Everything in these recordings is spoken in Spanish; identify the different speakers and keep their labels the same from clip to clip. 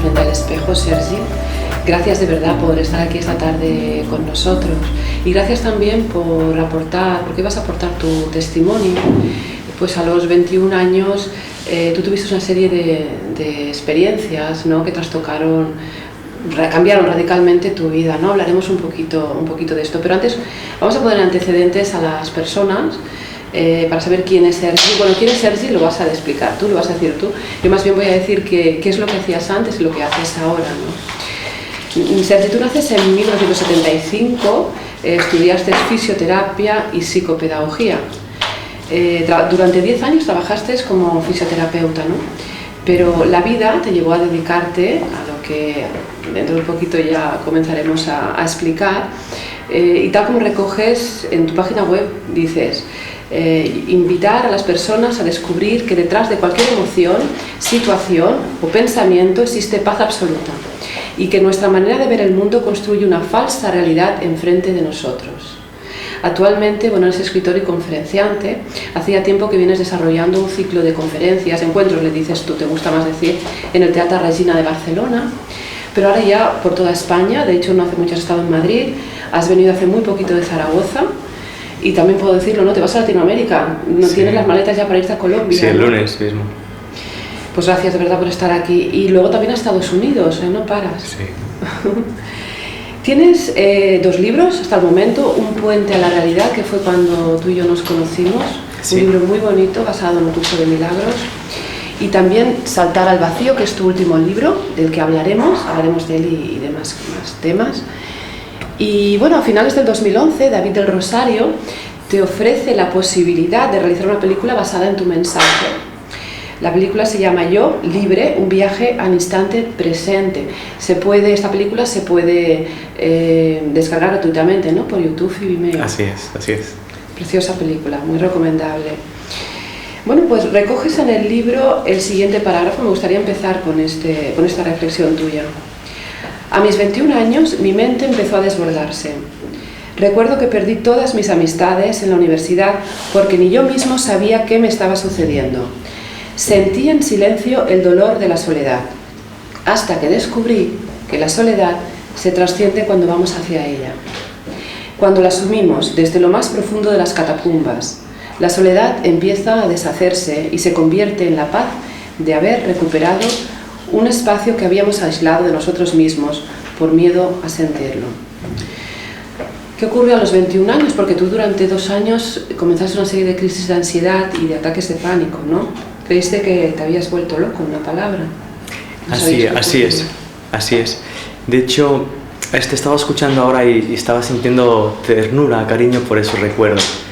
Speaker 1: Frente al espejo, Sergi. Gracias de verdad por estar aquí esta tarde con nosotros y gracias también por aportar, porque vas a aportar tu testimonio. Pues a los 21 años tú tuviste una serie de experiencias, ¿no?, que trastocaron, cambiaron radicalmente tu vida, ¿no? Hablaremos un poquito de esto, pero antes vamos a poner antecedentes a las personas para saber quién es Sergi. Bueno, quién es Sergi lo vas a explicar tú, lo vas a decir tú. Yo más bien voy a decir qué es lo que hacías antes y lo que haces ahora, ¿no? Sergi, tú naces en 1975, estudiaste fisioterapia y psicopedagogía. Durante 10 años trabajaste como fisioterapeuta, ¿no? Pero la vida te llevó a dedicarte a lo que dentro de un poquito ya comenzaremos a explicar. Y tal como recoges en tu página web, dices: invitar a las personas a descubrir que detrás de cualquier emoción, situación o pensamiento existe paz absoluta y que nuestra manera de ver el mundo construye una falsa realidad enfrente de nosotros. Actualmente, bueno, eres escritor y conferenciante. Hacía tiempo que vienes desarrollando un ciclo de conferencias, encuentros, le dices tú, te gusta más decir, en el Teatro Regina de Barcelona, pero ahora ya por toda España. De hecho, no hace mucho has estado en Madrid, has venido hace muy poquito de Zaragoza. Y también puedo decirlo, ¿no? Te vas a Latinoamérica, no tienes las maletas ya para irte a Colombia.
Speaker 2: Sí, el lunes mismo.
Speaker 1: Pues gracias de verdad por estar aquí. Y luego también a Estados Unidos, no paras.
Speaker 2: Sí.
Speaker 1: Tienes 2 libros hasta el momento: Un puente a la realidad, que fue cuando tú y yo nos conocimos, sí. Un libro muy bonito basado en un curso de milagros. Y también Saltar al vacío, que es tu último libro, del que hablaremos de él y de más temas. Y bueno, a finales del 2011, David del Rosario te ofrece la posibilidad de realizar una película basada en tu mensaje. La película se llama Yo, libre, un viaje al instante presente. Esta película se puede descargar gratuitamente, ¿no?, por YouTube y Vimeo.
Speaker 2: Así es.
Speaker 1: Preciosa película, muy recomendable. Bueno, pues recoges en el libro el siguiente parágrafo. Me gustaría empezar con esta reflexión tuya. A mis 21 años mi mente empezó a desbordarse. Recuerdo que perdí todas mis amistades en la universidad porque ni yo mismo sabía qué me estaba sucediendo. Sentí en silencio el dolor de la soledad, hasta que descubrí que la soledad se trasciende cuando vamos hacia ella. Cuando la asumimos desde lo más profundo de las catacumbas, la soledad empieza a deshacerse y se convierte en la paz de haber recuperado un espacio que habíamos aislado de nosotros mismos por miedo a sentirlo. ¿Qué ocurrió a los 21 años? Porque tú durante 2 años comenzaste una serie de crisis de ansiedad y de ataques de pánico, ¿no? Creíste que te habías vuelto loco, una palabra.
Speaker 2: Así es. De hecho, estaba escuchando ahora y estaba sintiendo ternura, cariño por esos recuerdos.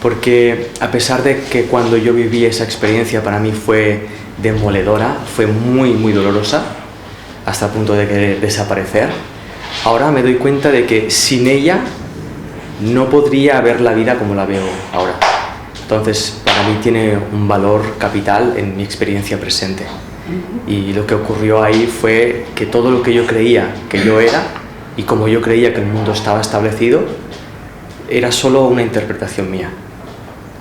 Speaker 2: Porque a pesar de que cuando yo viví esa experiencia para mí fue demoledora, fue muy, muy dolorosa, hasta el punto de querer desaparecer, ahora me doy cuenta de que sin ella no podría ver la vida como la veo ahora. Entonces, para mí tiene un valor capital en mi experiencia presente. Y lo que ocurrió ahí fue que todo lo que yo creía que yo era y como yo creía que el mundo estaba establecido era solo una interpretación mía.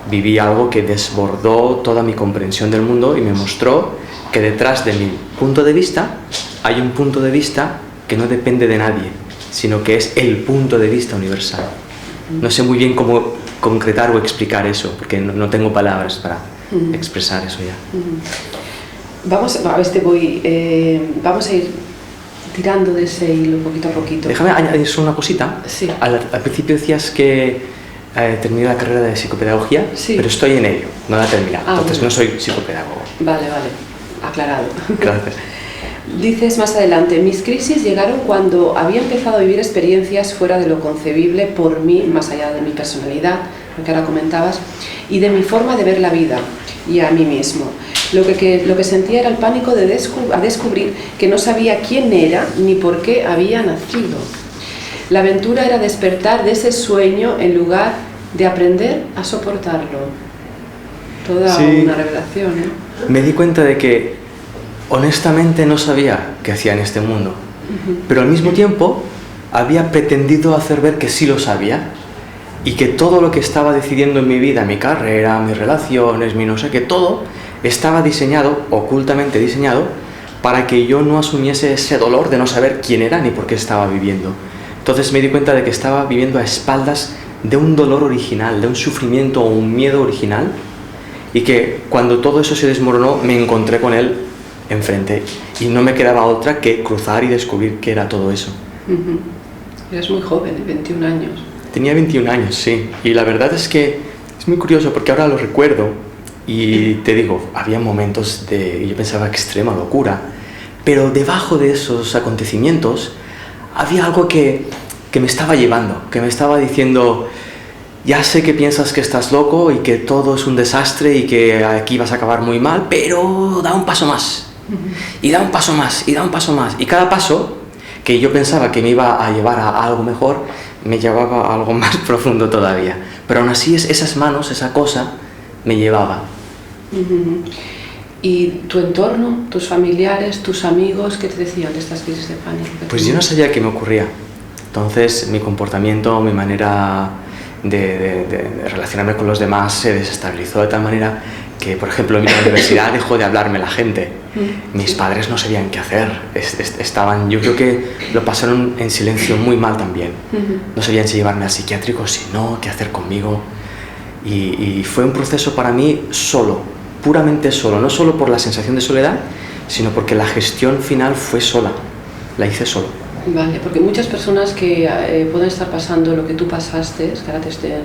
Speaker 2: Viví algo que desbordó toda mi comprensión del mundo y me mostró que detrás de mi punto de vista hay un punto de vista que no depende de nadie, sino que es el punto de vista universal. No sé muy bien cómo concretar o explicar eso, porque no tengo palabras para expresar eso ya.
Speaker 1: Vamos a ir tirando de ese hilo poquito a poquito.
Speaker 2: Déjame añadir solo una cosita.
Speaker 1: Sí.
Speaker 2: Al principio decías que terminé la carrera de psicopedagogía,
Speaker 1: sí,
Speaker 2: pero estoy en ello, no la he terminado, entonces
Speaker 1: bueno,
Speaker 2: no soy psicopedagogo.
Speaker 1: Vale, aclarado.
Speaker 2: Gracias.
Speaker 1: Dices más adelante, mis crisis llegaron cuando había empezado a vivir experiencias fuera de lo concebible por mí, más allá de mi personalidad, lo que ahora comentabas, y de mi forma de ver la vida y a mí mismo. Lo que sentía era el pánico de descubrir que no sabía quién era ni por qué había nacido. La aventura era despertar de ese sueño en lugar de aprender a soportarlo. Toda una revelación, ¿eh?
Speaker 2: Me di cuenta de que honestamente no sabía qué hacía en este mundo, pero al mismo tiempo había pretendido hacer ver que sí lo sabía y que todo lo que estaba decidiendo en mi vida, mi carrera, mis relaciones, mi no sé qué, todo estaba diseñado, ocultamente diseñado, para que yo no asumiese ese dolor de no saber quién era ni por qué estaba viviendo. Entonces me di cuenta de que estaba viviendo a espaldas de un dolor original, de un sufrimiento o un miedo original, y que cuando todo eso se desmoronó me encontré con él enfrente y no me quedaba otra que cruzar y descubrir qué era todo eso.
Speaker 1: Eres muy joven, 21 años.
Speaker 2: Tenía 21 años, sí, y la verdad es que es muy curioso porque ahora lo recuerdo y te digo, había momentos de, yo pensaba, extrema locura, pero debajo de esos acontecimientos había algo que me estaba llevando, que me estaba diciendo: ya sé que piensas que estás loco y que todo es un desastre y que aquí vas a acabar muy mal, pero da un paso más, y da un paso más, y da un paso más, y cada paso que yo pensaba que me iba a llevar a algo mejor, me llevaba a algo más profundo todavía, pero aún así esas manos, esa cosa, me llevaba.
Speaker 1: ¿Y tu entorno, tus familiares, tus amigos, qué te decían de estas crisis de pánico?
Speaker 2: Pues yo no sabía qué me ocurría, entonces mi comportamiento, mi manera de relacionarme con los demás se desestabilizó de tal manera que, por ejemplo, en la universidad dejó de hablarme la gente. Mis padres no sabían qué hacer, estaban, yo creo que lo pasaron en silencio muy mal también. No sabían si llevarme al psiquiátrico, si no, qué hacer conmigo. Y fue un proceso para mí solo, puramente solo, no solo por la sensación de soledad, sino porque la gestión final fue sola, la hice solo.
Speaker 1: Vale, porque muchas personas que pueden estar pasando lo que tú pasaste, que ahora te estén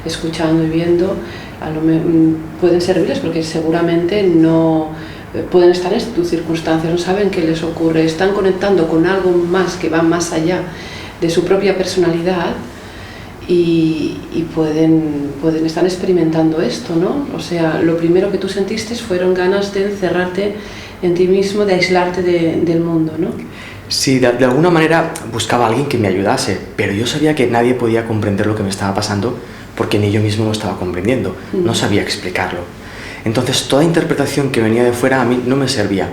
Speaker 1: escuchando y viendo, pueden servirles porque seguramente no pueden estar en tus circunstancias, no saben qué les ocurre, están conectando con algo más que va más allá de su propia personalidad y pueden estar experimentando esto, ¿no? O sea, lo primero que tú sentiste fueron ganas de encerrarte en ti mismo, de aislarte del mundo, ¿no?
Speaker 2: Sí, de alguna manera buscaba a alguien que me ayudase, pero yo sabía que nadie podía comprender lo que me estaba pasando porque ni yo mismo lo estaba comprendiendo, no sabía explicarlo. Entonces toda interpretación que venía de fuera a mí no me servía,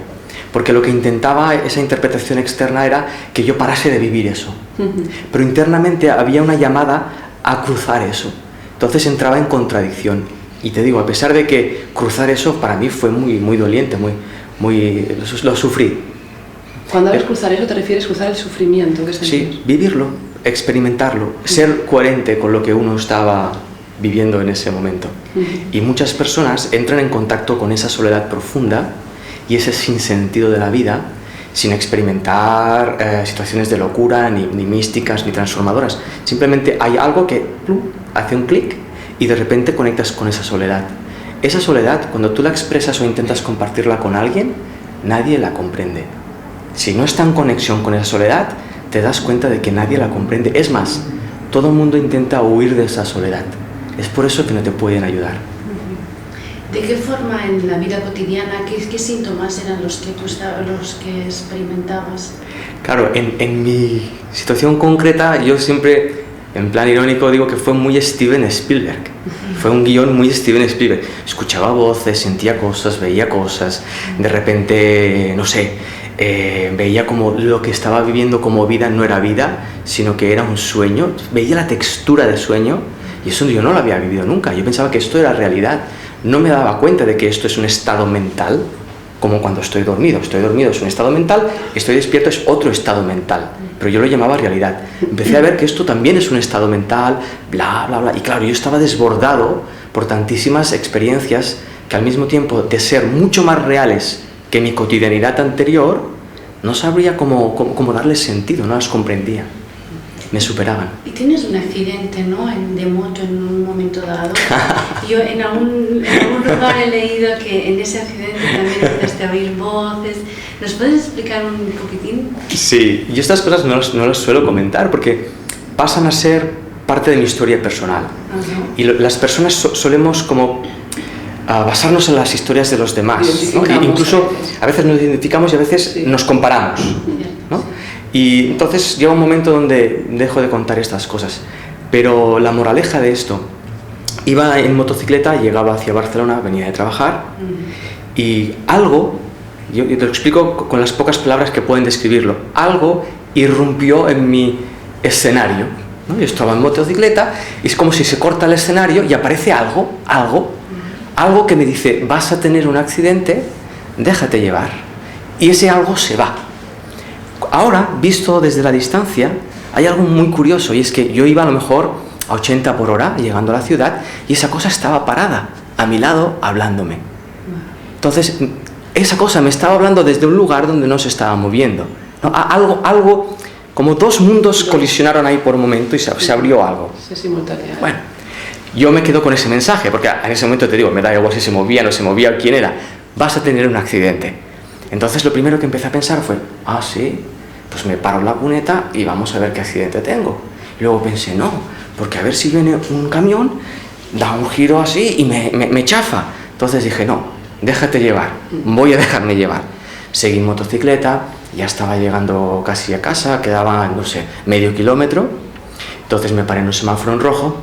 Speaker 2: porque lo que intentaba esa interpretación externa era que yo parase de vivir eso, pero internamente había una llamada a cruzar eso, entonces entraba en contradicción. Y te digo, a pesar de que cruzar eso para mí fue muy doliente, lo sufrí.
Speaker 1: Cuando hablas cruzar eso, ¿te refieres a cruzar el sufrimiento? ¿Qué
Speaker 2: sí, vivirlo, experimentarlo, ser coherente con lo que uno estaba viviendo en ese momento. Y muchas personas entran en contacto con esa soledad profunda y ese sinsentido de la vida sin experimentar situaciones de locura, ni místicas, ni transformadoras. Simplemente hay algo que hace un clic y de repente conectas con esa soledad. Esa soledad, cuando tú la expresas o intentas compartirla con alguien, nadie la comprende. Si no está en conexión con esa soledad, te das cuenta de que nadie la comprende. Es más, todo el mundo intenta huir de esa soledad. Es por eso que no te pueden ayudar.
Speaker 3: ¿De qué forma en la vida cotidiana, qué síntomas eran los que experimentabas?
Speaker 2: Claro, en mi situación concreta, yo siempre, en plan irónico, digo que fue muy Steven Spielberg. Fue un guión muy Steven Spielberg. Escuchaba voces, sentía cosas, veía cosas. De repente, no sé, veía como lo que estaba viviendo como vida no era vida, sino que era un sueño. Veía la textura del sueño y eso yo no lo había vivido nunca. Yo pensaba que esto era realidad. No me daba cuenta de que esto es un estado mental, como cuando estoy dormido. Estoy dormido es un estado mental, estoy despierto es otro estado mental, pero yo lo llamaba realidad. Empecé a ver que esto también es un estado mental, bla, bla, bla. Y claro, yo estaba desbordado por tantísimas experiencias que al mismo tiempo de ser mucho más reales que mi cotidianidad anterior, no sabría cómo darles sentido, no las comprendía. me superaban.
Speaker 3: Y tienes un accidente, ¿no?, de moto en un momento dado. Yo en algún lugar he leído que en ese accidente también empezaste a oír voces. ¿Nos puedes explicar un poquitín?
Speaker 2: Sí, yo estas cosas no las suelo comentar porque pasan a ser parte de mi historia personal. Y las personas solemos como basarnos en las historias de los demás, ¿no? E incluso a veces nos identificamos y a veces nos comparamos, ¿no? Y entonces llega un momento donde dejo de contar estas cosas. Pero la moraleja de esto, iba en motocicleta, llegaba hacia Barcelona, venía de trabajar, y algo, yo te lo explico con las pocas palabras que pueden describirlo, algo irrumpió en mi escenario, ¿no? Yo estaba en motocicleta y es como si se corta el escenario y aparece algo que me dice, vas a tener un accidente, déjate llevar. Y ese algo se va. Ahora, visto desde la distancia, hay algo muy curioso, y es que yo iba a lo mejor a 80 por hora llegando a la ciudad y esa cosa estaba parada a mi lado hablándome. Entonces, esa cosa me estaba hablando desde un lugar donde no se estaba moviendo, ¿no? Algo, como dos mundos colisionaron ahí por un momento y se abrió algo.
Speaker 1: Se simultanearon.
Speaker 2: Bueno, yo me quedo con ese mensaje, porque en ese momento te digo, me da igual si se movía, no se movía, quién era, vas a tener un accidente. Entonces lo primero que empecé a pensar fue, sí, pues me paro la cuneta y vamos a ver qué accidente tengo. Y luego pensé, no, porque a ver si viene un camión, da un giro así y me chafa. Entonces dije, no, déjate llevar, voy a dejarme llevar. Seguí en motocicleta, ya estaba llegando casi a casa, quedaba, no sé, medio kilómetro. Entonces me paré en un semáforo en rojo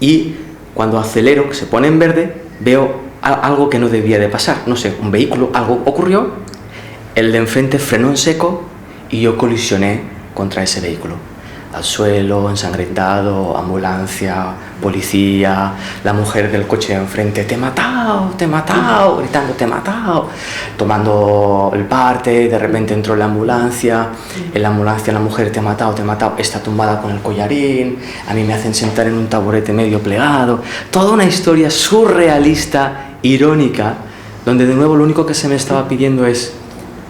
Speaker 2: y cuando acelero, que se pone en verde, veo algo que no debía de pasar. No sé, un vehículo, algo ocurrió, el de enfrente frenó en seco y yo colisioné contra ese vehículo. Al suelo, ensangrentado, ambulancia, policía, la mujer del coche de enfrente, te he matado, gritando, te he matado, tomando el parte. De repente entró la ambulancia, en la ambulancia la mujer, te he matado, está tumbada con el collarín, a mí me hacen sentar en un taburete medio plegado, toda una historia surrealista, irónica, donde de nuevo lo único que se me estaba pidiendo es,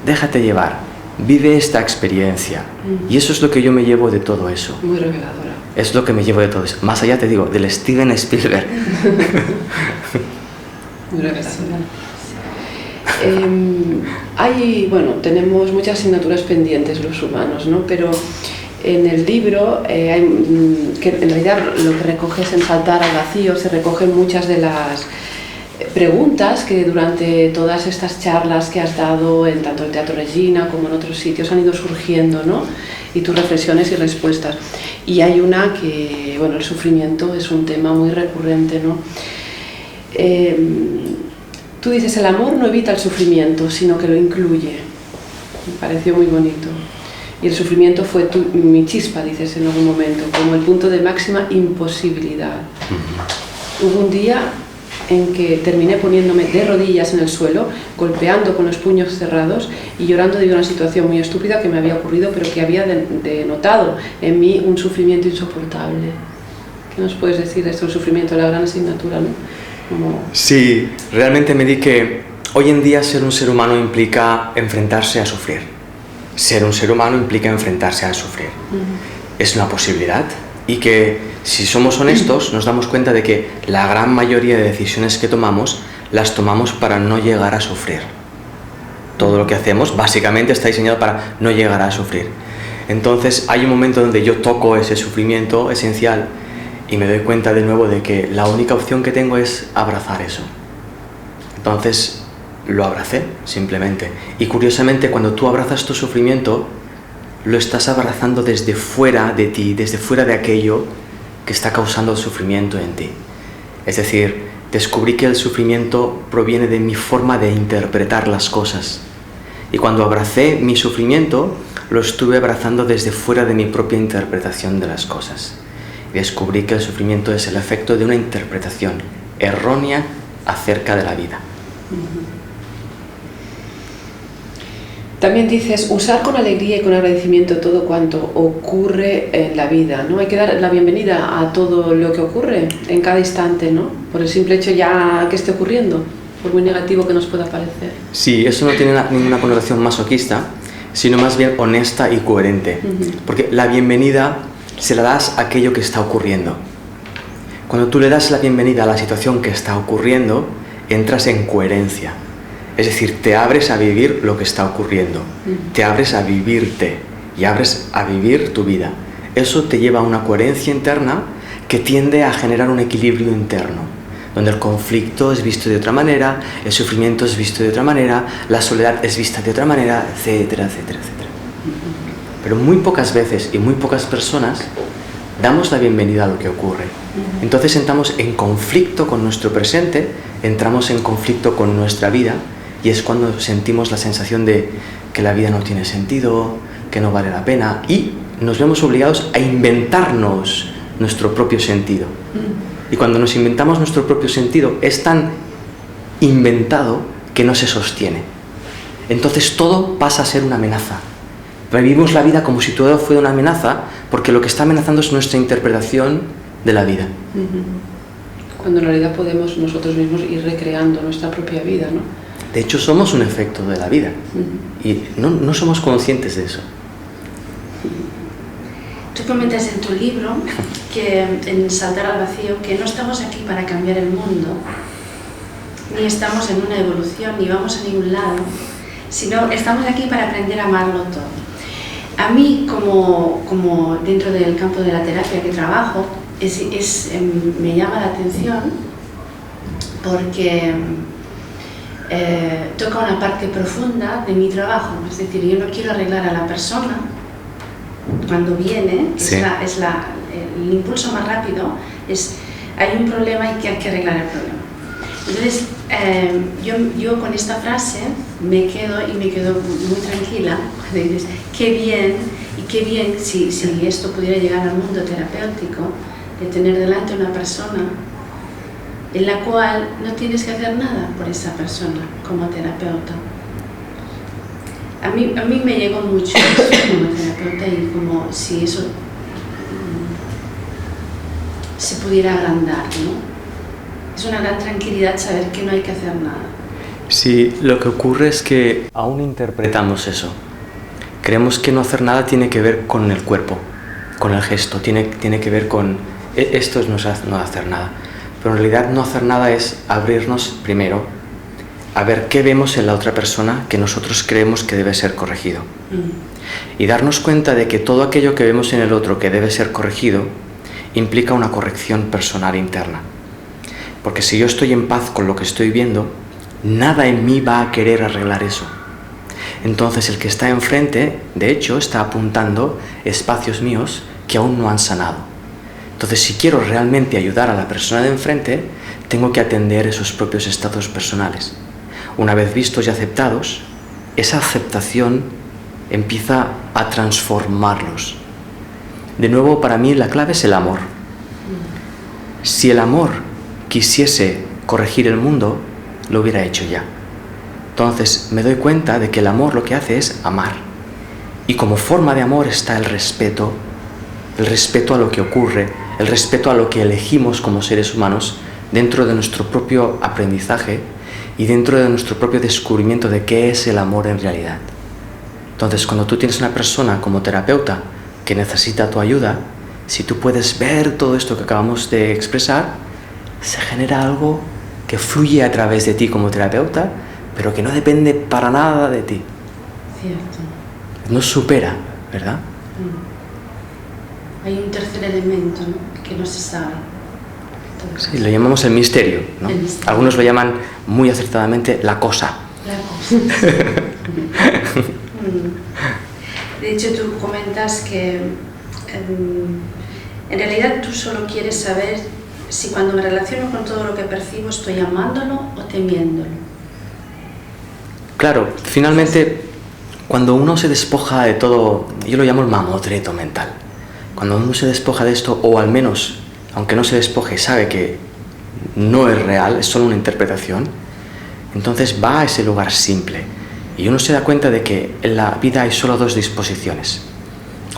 Speaker 2: déjate llevar. Vive esta experiencia. Y eso es lo que yo me llevo de todo eso.
Speaker 1: Muy reveladora.
Speaker 2: Es lo que me llevo de todo eso. Más allá, te digo, del Steven Spielberg.
Speaker 1: Muy reveladora. Tenemos muchas asignaturas pendientes los humanos, ¿no? Pero en el libro, que en realidad lo que recoge es en Saltar al Vacío, se recogen muchas de las preguntas que durante todas estas charlas que has dado en tanto el Teatro Regina como en otros sitios han ido surgiendo, ¿no? Y tus reflexiones y respuestas. Y hay una que, el sufrimiento es un tema muy recurrente, ¿no? Tú dices, el amor no evita el sufrimiento, sino que lo incluye. Me pareció muy bonito. Y el sufrimiento fue mi chispa, dices en algún momento, como el punto de máxima imposibilidad. Hubo un día en que terminé poniéndome de rodillas en el suelo, golpeando con los puños cerrados y llorando de una situación muy estúpida que me había ocurrido, pero que había denotado en mí un sufrimiento insoportable. ¿Qué nos puedes decir de esto, el sufrimiento, la gran asignatura, ¿no?
Speaker 2: Sí, realmente me di que hoy en día ser un ser humano implica enfrentarse a sufrir. Ser un ser humano implica enfrentarse a sufrir. Es una posibilidad. Y que si somos honestos nos damos cuenta de que la gran mayoría de decisiones que tomamos las tomamos para no llegar a sufrir. Todo lo que hacemos básicamente está diseñado para no llegar a sufrir. Entonces hay un momento donde yo toco ese sufrimiento esencial y me doy cuenta de nuevo de que la única opción que tengo es abrazar eso. Entonces lo abracé simplemente. Y curiosamente cuando tú abrazas tu sufrimiento, lo estás abrazando desde fuera de ti, desde fuera de aquello que está causando el sufrimiento en ti. Es decir, descubrí que el sufrimiento proviene de mi forma de interpretar las cosas. Y cuando abracé mi sufrimiento, lo estuve abrazando desde fuera de mi propia interpretación de las cosas. Y descubrí que el sufrimiento es el efecto de una interpretación errónea acerca de la vida.
Speaker 1: También dices, usar con alegría y con agradecimiento todo cuanto ocurre en la vida, ¿no? Hay que dar la bienvenida a todo lo que ocurre en cada instante, ¿no? Por el simple hecho ya que esté ocurriendo, por muy negativo que nos pueda parecer.
Speaker 2: Sí, eso no tiene ninguna connotación masoquista, sino más bien honesta y coherente. Porque la bienvenida se la das a aquello que está ocurriendo. Cuando tú le das la bienvenida a la situación que está ocurriendo, entras en coherencia. Es decir, te abres a vivir lo que está ocurriendo, te abres a vivirte y abres a vivir tu vida. Eso te lleva a una coherencia interna que tiende a generar un equilibrio interno, donde el conflicto es visto de otra manera, el sufrimiento es visto de otra manera, la soledad es vista de otra manera, etcétera, etcétera, etcétera. Pero muy pocas veces y muy pocas personas damos la bienvenida a lo que ocurre. Entonces entramos en conflicto con nuestro presente, entramos en conflicto con nuestra vida, y es cuando sentimos la sensación de que la vida no tiene sentido, que no vale la pena, y nos vemos obligados a inventarnos nuestro propio sentido. Y cuando nos inventamos nuestro propio sentido, es tan inventado que no se sostiene. Entonces todo pasa a ser una amenaza. Vivimos la vida como si todo fuera una amenaza, porque lo que está amenazando es nuestra interpretación de la vida.
Speaker 1: Cuando en realidad podemos nosotros mismos ir recreando nuestra propia vida, ¿no?
Speaker 2: De hecho, somos un efecto de la vida. Y no somos conscientes de eso.
Speaker 3: Tú comentas en tu libro, que en Saltar al Vacío, que no estamos aquí para cambiar el mundo, ni estamos en una evolución, ni vamos a ningún lado, sino estamos aquí para aprender a amarlo todo. A mí, como dentro del campo de la terapia que trabajo, me llama la atención porque toca una parte profunda de mi trabajo. Es decir, yo no quiero arreglar a la persona cuando viene,
Speaker 2: sí.
Speaker 3: El impulso más rápido es, hay un problema y que hay que arreglar el problema. Entonces, yo con esta frase me quedo muy tranquila, cuando dices, qué bien si esto pudiera llegar al mundo terapéutico, de tener delante una persona en la cual no tienes que hacer nada por esa persona como terapeuta. A mí me llegó mucho eso como terapeuta, y como si eso se pudiera agrandar, ¿no? Es una gran tranquilidad saber que no hay que hacer nada.
Speaker 2: Sí, lo que ocurre es que aún interpretamos eso. Creemos que no hacer nada tiene que ver con el cuerpo, con el gesto, tiene que ver con... Esto es no hacer nada. Pero en realidad no hacer nada es abrirnos primero a ver qué vemos en la otra persona que nosotros creemos que debe ser corregido. Y darnos cuenta de que todo aquello que vemos en el otro que debe ser corregido implica una corrección personal interna. Porque si yo estoy en paz con lo que estoy viendo, nada en mí va a querer arreglar eso. Entonces el que está enfrente, de hecho, está apuntando espacios míos que aún no han sanado. Entonces, si quiero realmente ayudar a la persona de enfrente, tengo que atender esos propios estados personales. Una vez vistos y aceptados, esa aceptación empieza a transformarlos. De nuevo, para mí la clave es el amor. Si el amor quisiese corregir el mundo, lo hubiera hecho ya. Entonces me doy cuenta de que el amor lo que hace es amar. Y como forma de amor está el respeto a lo que ocurre, el respeto a lo que elegimos como seres humanos dentro de nuestro propio aprendizaje y dentro de nuestro propio descubrimiento de qué es el amor en realidad. Entonces, cuando tú tienes una persona como terapeuta que necesita tu ayuda, si tú puedes ver todo esto que acabamos de expresar, se genera algo que fluye a través de ti como terapeuta, pero que no depende para nada de ti.
Speaker 3: Cierto.
Speaker 2: Nos supera, ¿verdad?
Speaker 3: Hay un tercer elemento, ¿no?, que no se sabe.
Speaker 2: Sí, lo llamamos el misterio, ¿no?
Speaker 3: El misterio.
Speaker 2: Algunos lo llaman muy acertadamente la cosa.
Speaker 3: La cosa. Sí. De hecho, tú comentas que en realidad tú solo quieres saber si cuando me relaciono con todo lo que percibo estoy amándolo o temiéndolo.
Speaker 2: Claro, finalmente, cuando uno se despoja de todo, yo lo llamo el mamotreto mental. Cuando uno se despoja de esto, o al menos, aunque no se despoje, sabe que no es real, es solo una interpretación, entonces va a ese lugar simple. Y uno se da cuenta de que en la vida hay solo dos disposiciones.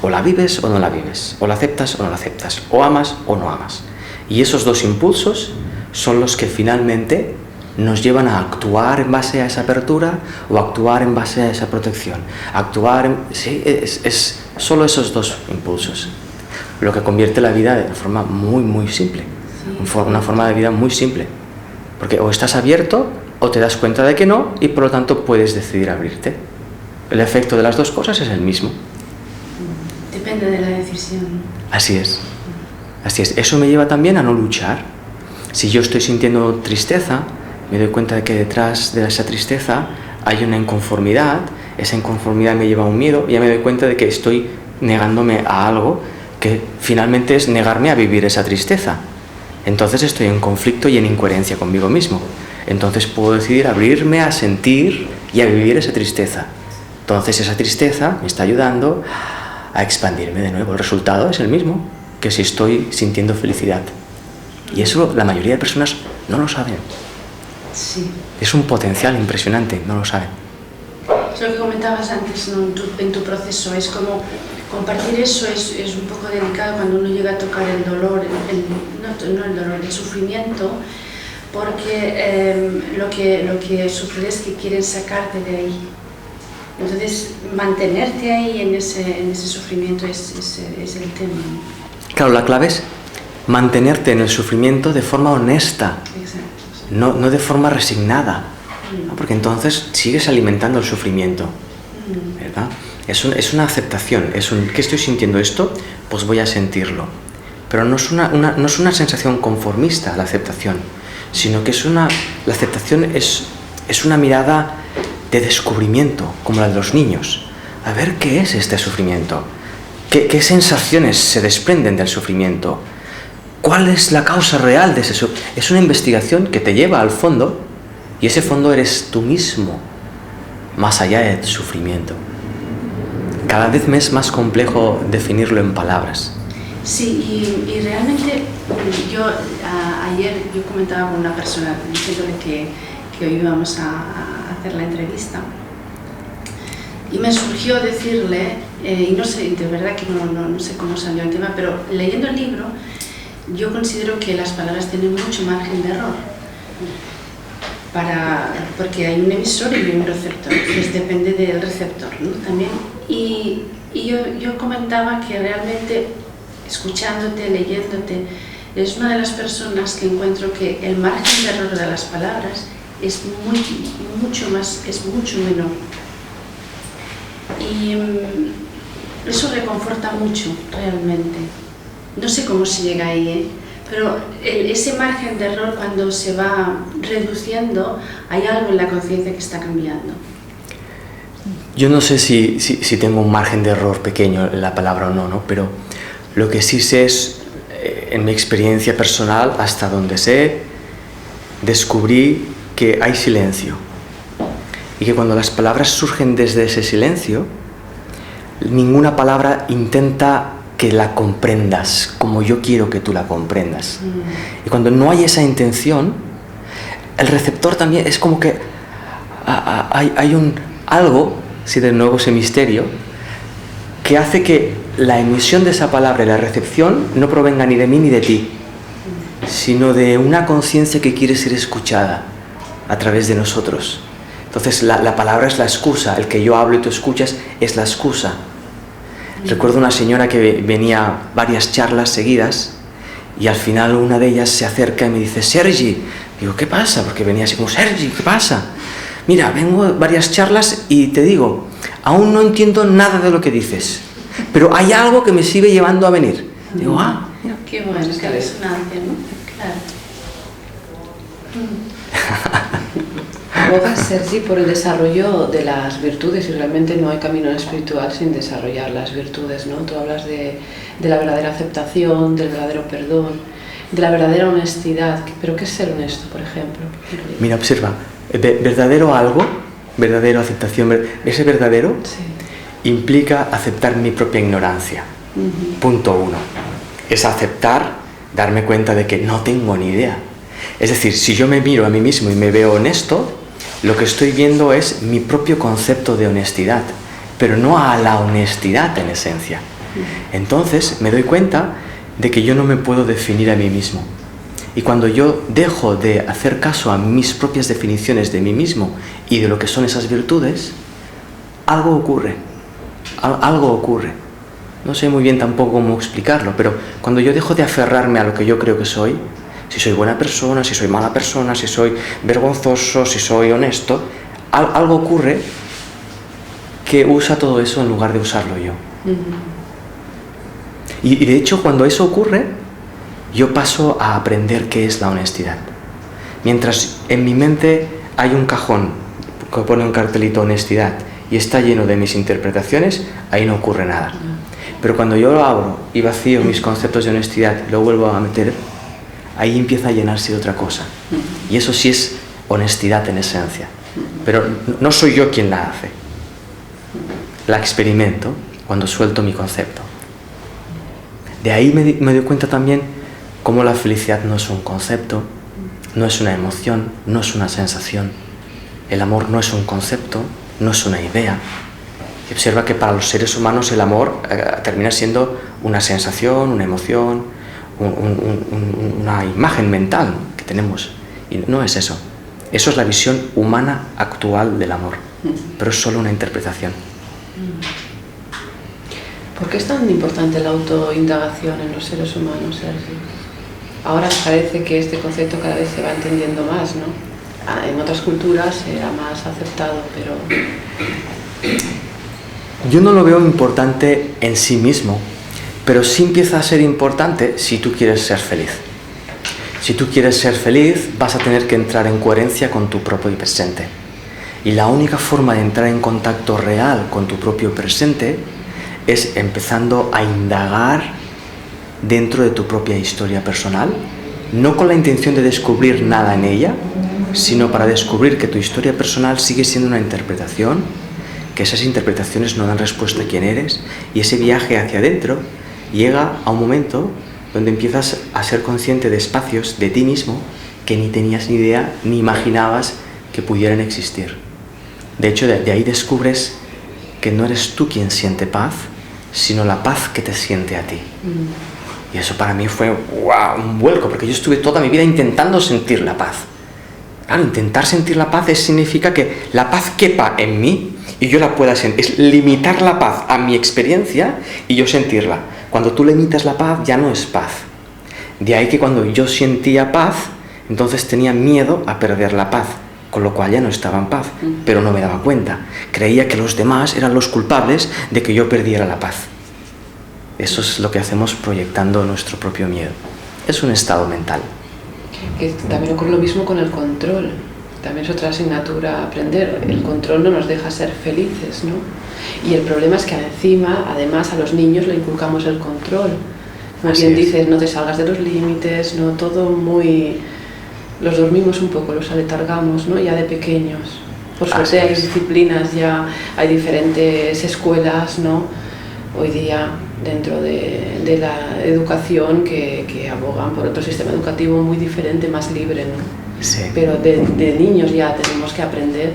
Speaker 2: O la vives o no la vives, o la aceptas o no la aceptas, o amas o no amas. Y esos dos impulsos son los que finalmente nos llevan a actuar en base a esa apertura o a actuar en base a esa protección. Sí, es solo esos dos impulsos. lo que convierte la vida de forma muy, muy simple.
Speaker 3: Sí.
Speaker 2: Una forma de vida muy simple. Porque o estás abierto o te das cuenta de que no y por lo tanto puedes decidir abrirte. El efecto de las dos cosas es el mismo.
Speaker 3: Depende de la decisión.
Speaker 2: Así es. Así es. Eso me lleva también a no luchar. Si yo estoy sintiendo tristeza, me doy cuenta de que detrás de esa tristeza hay una inconformidad. Esa inconformidad me lleva a un miedo y ya me doy cuenta de que estoy negándome a algo que finalmente es negarme a vivir esa tristeza. Entonces estoy en conflicto y en incoherencia conmigo mismo. Entonces puedo decidir abrirme a sentir y a vivir esa tristeza. Entonces esa tristeza me está ayudando a expandirme de nuevo. El resultado es el mismo que si estoy sintiendo felicidad. Y eso la mayoría de personas no lo saben.
Speaker 3: Sí.
Speaker 2: Es un potencial impresionante, no lo saben.
Speaker 3: Es lo que comentabas antes, ¿no? en tu proceso. Es como compartir eso es un poco delicado cuando uno llega a tocar el dolor, no el dolor, el sufrimiento, porque lo que sucede es que quieren sacarte de ahí. Entonces, mantenerte ahí en ese sufrimiento es el tema.
Speaker 2: Claro, la clave es mantenerte en el sufrimiento de forma honesta.
Speaker 3: Exacto.
Speaker 2: No de forma resignada, ¿no? Porque entonces sigues alimentando el sufrimiento, ¿verdad? Es una aceptación, ¿qué estoy sintiendo esto? Pues voy a sentirlo. Pero no es una sensación conformista la aceptación, sino que la aceptación es una mirada de descubrimiento, como la de los niños. A ver qué es este sufrimiento, qué sensaciones se desprenden del sufrimiento. ¿Cuál es la causa real de ese sufrimiento? Es una investigación que te lleva al fondo y ese fondo eres tú mismo, más allá del sufrimiento. Cada vez me es más complejo definirlo en palabras.
Speaker 3: Sí, y realmente ayer yo comentaba con una persona diciéndole que hoy íbamos a hacer la entrevista y me surgió decirle, y no sé, de verdad que no sé cómo salió el tema, pero leyendo el libro yo considero que las palabras tienen mucho margen de error, porque hay un emisor y un receptor, pues depende del receptor, ¿no? También. Y yo comentaba que realmente, escuchándote, leyéndote, es una de las personas que encuentro que el margen de error de las palabras es mucho menor. Y eso reconforta mucho, realmente. No sé cómo se llega ahí, pero ese margen de error, cuando se va reduciendo, hay algo en la conciencia que está cambiando.
Speaker 2: Yo no sé si tengo un margen de error pequeño en la palabra o no, pero lo que sí sé es, en mi experiencia personal, hasta donde sé, descubrí que hay silencio. Y que cuando las palabras surgen desde ese silencio, ninguna palabra intenta que la comprendas como yo quiero que tú la comprendas. Y cuando no hay esa intención, el receptor también es como que hay algo, si de nuevo ese misterio, que hace que la emisión de esa palabra y la recepción no provenga ni de mí ni de ti, sino de una conciencia que quiere ser escuchada a través de nosotros. Entonces la palabra es la excusa, el que yo hablo y tú escuchas es la excusa. Recuerdo una señora que venía varias charlas seguidas y al final una de ellas se acerca y me dice: Sergi. Digo: ¿qué pasa? Porque venía así como: Sergi, ¿qué pasa? Mira, vengo varias charlas y te digo, aún no entiendo nada de lo que dices, pero hay algo que me sigue llevando a venir. Digo: mira.
Speaker 3: Qué bueno, es que resonancia, ¿no? Claro.
Speaker 1: Abogas, Sergi, por el desarrollo de las virtudes, y realmente no hay camino espiritual sin desarrollar las virtudes, ¿no? Tú hablas de la verdadera aceptación, del verdadero perdón, de la verdadera honestidad. ¿Pero qué es ser honesto, por ejemplo?
Speaker 2: Mira, observa, verdadero algo, verdadero aceptación, ese verdadero implica aceptar mi propia ignorancia. Punto 1. Es aceptar, darme cuenta de que no tengo ni idea. Es decir, si yo me miro a mí mismo y me veo honesto, lo que estoy viendo es mi propio concepto de honestidad, pero no a la honestidad en esencia. Entonces me doy cuenta de que yo no me puedo definir a mí mismo. Y cuando yo dejo de hacer caso a mis propias definiciones de mí mismo y de lo que son esas virtudes, algo ocurre. Algo ocurre. No sé muy bien tampoco cómo explicarlo, pero cuando yo dejo de aferrarme a lo que yo creo que soy, si soy buena persona, si soy mala persona, si soy vergonzoso, si soy honesto, algo ocurre que usa todo eso en lugar de usarlo yo. Y de hecho, cuando eso ocurre, yo paso a aprender qué es la honestidad. Mientras en mi mente hay un cajón que pone un cartelito honestidad y está lleno de mis interpretaciones, ahí no ocurre nada. Pero cuando yo lo abro y vacío mis conceptos de honestidad y lo vuelvo a meter, ahí empieza a llenarse de otra cosa. Y eso sí es honestidad en esencia. Pero no soy yo quien la hace. La experimento cuando suelto mi concepto. De ahí me doy cuenta también cómo la felicidad no es un concepto, no es una emoción, no es una sensación. El amor no es un concepto, no es una idea. Y observa que para los seres humanos el amor termina siendo una sensación, una emoción, una imagen mental que tenemos. Y no es eso. Eso es la visión humana actual del amor, pero es solo una interpretación.
Speaker 1: ¿Por qué es tan importante la autoindagación en los seres humanos, Sergi? Ahora parece que este concepto cada vez se va entendiendo más, ¿no? En otras culturas era más aceptado, pero...
Speaker 2: Yo no lo veo importante en sí mismo, pero sí empieza a ser importante si tú quieres ser feliz. Si tú quieres ser feliz, vas a tener que entrar en coherencia con tu propio presente. Y la única forma de entrar en contacto real con tu propio presente es empezando a indagar dentro de tu propia historia personal, no con la intención de descubrir nada en ella, sino para descubrir que tu historia personal sigue siendo una interpretación, que esas interpretaciones no dan respuesta a quién eres, y ese viaje hacia adentro llega a un momento donde empiezas a ser consciente de espacios de ti mismo que ni tenías ni idea ni imaginabas que pudieran existir. De hecho, de ahí descubres que no eres tú quien siente paz, sino la paz que te siente a ti. Y eso para mí fue un vuelco, porque yo estuve toda mi vida intentando sentir la paz. Claro, intentar sentir la paz significa que la paz quepa en mí y yo la pueda sentir. Es limitar la paz a mi experiencia y yo sentirla. Cuando tú limitas la paz ya no es paz. De ahí que cuando yo sentía paz, entonces tenía miedo a perder la paz, con lo cual ya no estaba en paz, pero no me daba cuenta. Creía que los demás eran los culpables de que yo perdiera la paz. Eso es lo que hacemos proyectando nuestro propio miedo. Es un estado mental.
Speaker 1: Que también ocurre lo mismo con el control. También es otra asignatura a aprender. El control no nos deja ser felices, ¿no? Y el problema es que encima, además, a los niños le inculcamos el control. Como bien dices, no te salgas de los límites, no, todo muy... Los dormimos un poco, los aletargamos, ¿no? Ya de pequeños. Por suerte hay disciplinas, ya hay diferentes escuelas, ¿no? Hoy día dentro de la educación que abogan por otro sistema educativo muy diferente, más libre, ¿no?
Speaker 2: Sí.
Speaker 1: Pero de niños ya tenemos que aprender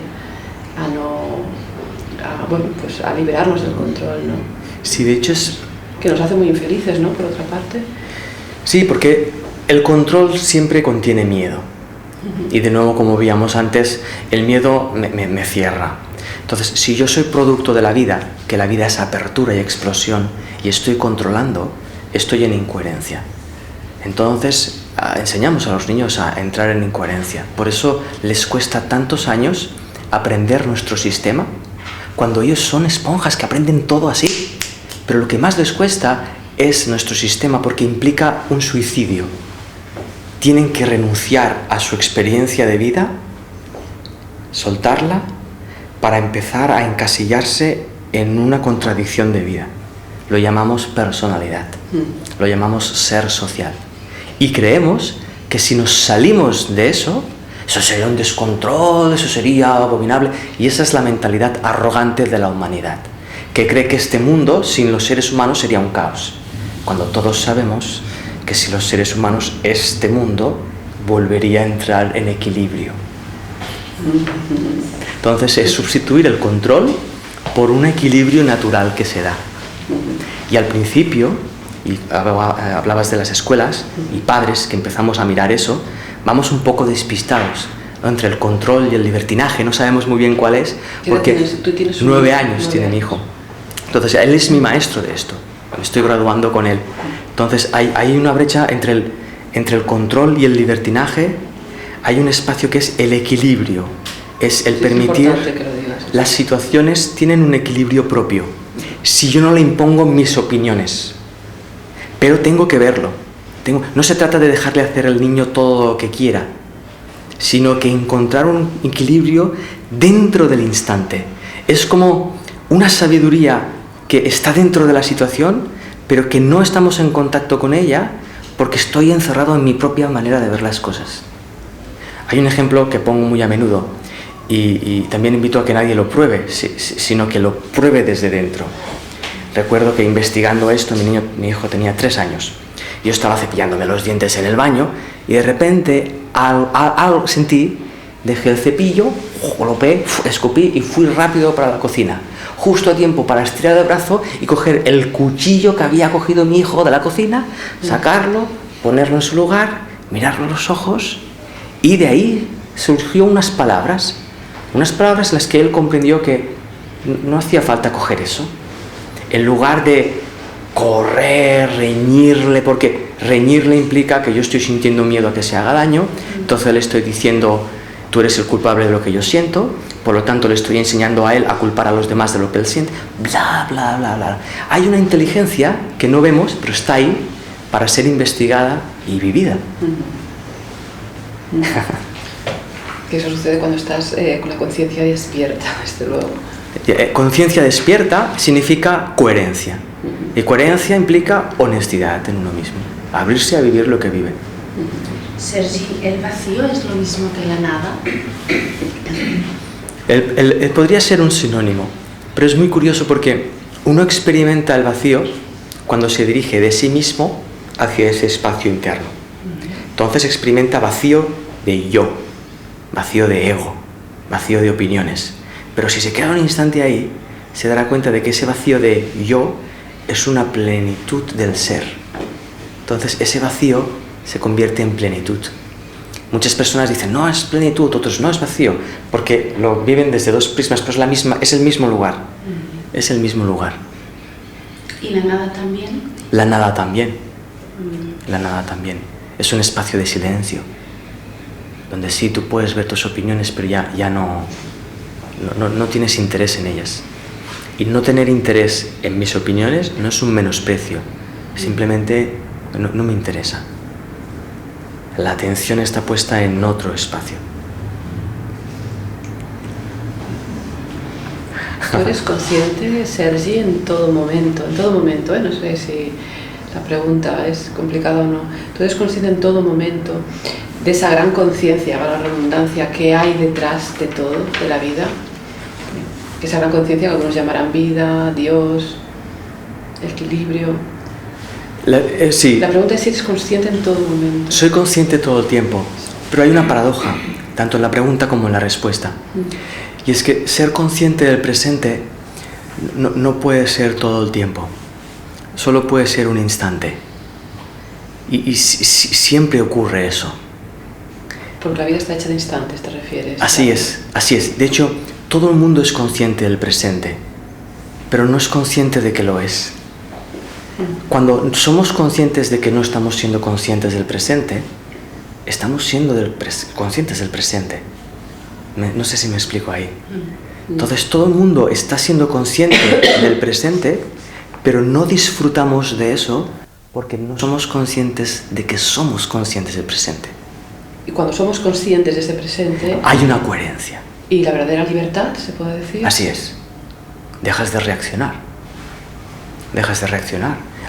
Speaker 1: a liberarnos del control, ¿no?
Speaker 2: Sí, de hecho es...
Speaker 1: Que nos hace muy infelices, ¿no? Por otra parte.
Speaker 2: Sí, porque el control siempre contiene miedo. Y de nuevo, como veíamos antes, el miedo me cierra. Entonces, si yo soy producto de la vida, que la vida es apertura y explosión, y estoy controlando, estoy en incoherencia. Entonces, enseñamos a los niños a entrar en incoherencia. Por eso les cuesta tantos años aprender nuestro sistema, cuando ellos son esponjas que aprenden todo así. Pero lo que más les cuesta es nuestro sistema, porque implica un suicidio. Tienen que renunciar a su experiencia de vida, soltarla, para empezar a encasillarse en una contradicción de vida. Lo llamamos personalidad, lo llamamos ser social. Y creemos que si nos salimos de eso sería un descontrol, eso sería abominable. Y esa es la mentalidad arrogante de la humanidad, que cree que este mundo sin los seres humanos sería un caos, cuando todos sabemos que sin los seres humanos este mundo volvería a entrar en equilibrio. Entonces es sustituir el control por un equilibrio natural que se da. Y al principio, y hablabas de las escuelas y padres que empezamos a mirar eso, vamos un poco despistados, ¿no? Entre el control y el libertinaje, no sabemos muy bien cuál es, porque
Speaker 1: ¿Tú tienes
Speaker 2: 9 años tiene mi hijo. Entonces él es mi maestro de esto. me estoy graduando con él. Entonces hay una brecha entre el control y el libertinaje. Hay un espacio que es el equilibrio, es el permitir. Las situaciones tienen un equilibrio propio. Si yo no le impongo mis opiniones, pero tengo que verlo. No se trata de dejarle hacer al niño todo lo que quiera, sino que encontrar un equilibrio dentro del instante. Es como una sabiduría que está dentro de la situación, pero que no estamos en contacto con ella porque estoy encerrado en mi propia manera de ver las cosas. Hay un ejemplo que pongo muy a menudo y también invito a que nadie lo pruebe, sino que lo pruebe desde dentro. Recuerdo que investigando esto, mi hijo tenía 3 años. Yo estaba cepillándome los dientes en el baño y de repente algo sentí, dejé el cepillo, golpeé, escupí y fui rápido para la cocina. Justo a tiempo para estirar el brazo y coger el cuchillo que había cogido mi hijo de la cocina, sacarlo, ponerlo en su lugar, mirarlo a los ojos, y de ahí surgió unas palabras en las que él comprendió que no hacía falta coger eso. En lugar de correr, reñirle, porque reñirle implica que yo estoy sintiendo miedo a que se haga daño, entonces le estoy diciendo, tú eres el culpable de lo que yo siento, por lo tanto le estoy enseñando a él a culpar a los demás de lo que él siente, bla, bla, bla, bla. Hay una inteligencia que no vemos, pero está ahí para ser investigada y vivida.
Speaker 1: Que eso sucede cuando estás con la conciencia despierta, desde luego.
Speaker 2: Conciencia despierta significa coherencia. Y coherencia implica honestidad en uno mismo. Abrirse a vivir lo que vive.
Speaker 3: Sergi, ¿el vacío es lo mismo que la nada?
Speaker 2: Podría ser un sinónimo, pero es muy curioso porque uno experimenta el vacío cuando se dirige de sí mismo hacia ese espacio interno. Entonces experimenta vacío de yo, vacío de ego, vacío de opiniones. Pero si se queda un instante ahí, se dará cuenta de que ese vacío de yo es una plenitud del ser. Entonces ese vacío se convierte en plenitud. Muchas personas dicen, no, es plenitud, otros no, es vacío, porque lo viven desde dos prismas, pero es el mismo lugar. Es el mismo lugar.
Speaker 3: ¿Y la nada también?
Speaker 2: La nada también. La nada también. Es un espacio de silencio, donde sí, tú puedes ver tus opiniones, pero ya no tienes interés en ellas. Y no tener interés en mis opiniones no es un menosprecio, simplemente no me interesa. La atención está puesta en otro espacio.
Speaker 1: ¿Tú eres consciente, Sergi, en todo momento? No sé si la pregunta es complicada o no. ¿Tú eres consciente en todo momento de esa gran conciencia, la redundancia, que hay detrás de todo, de la vida? Esa gran conciencia que algunos llamarán vida, Dios, equilibrio.
Speaker 2: Sí.
Speaker 1: La pregunta es si eres consciente en todo momento.
Speaker 2: Soy consciente todo el tiempo, pero hay una paradoja, tanto en la pregunta como en la respuesta. Y es que ser consciente del presente no puede ser todo el tiempo, solo puede ser un instante. Y siempre ocurre eso.
Speaker 1: Porque la vida está hecha de instantes, ¿te refieres?
Speaker 2: Así es. De hecho, todo el mundo es consciente del presente, pero no es consciente de que lo es. Cuando somos conscientes de que no estamos siendo conscientes del presente, estamos siendo conscientes del presente. No sé si me explico ahí. Entonces todo el mundo está siendo consciente del presente, pero no disfrutamos de eso porque no somos conscientes de que somos conscientes del presente.
Speaker 1: Y cuando somos conscientes de ese presente,
Speaker 2: hay una coherencia.
Speaker 1: ¿Y la verdadera libertad, se puede decir?
Speaker 2: Así es. Dejas de reaccionar.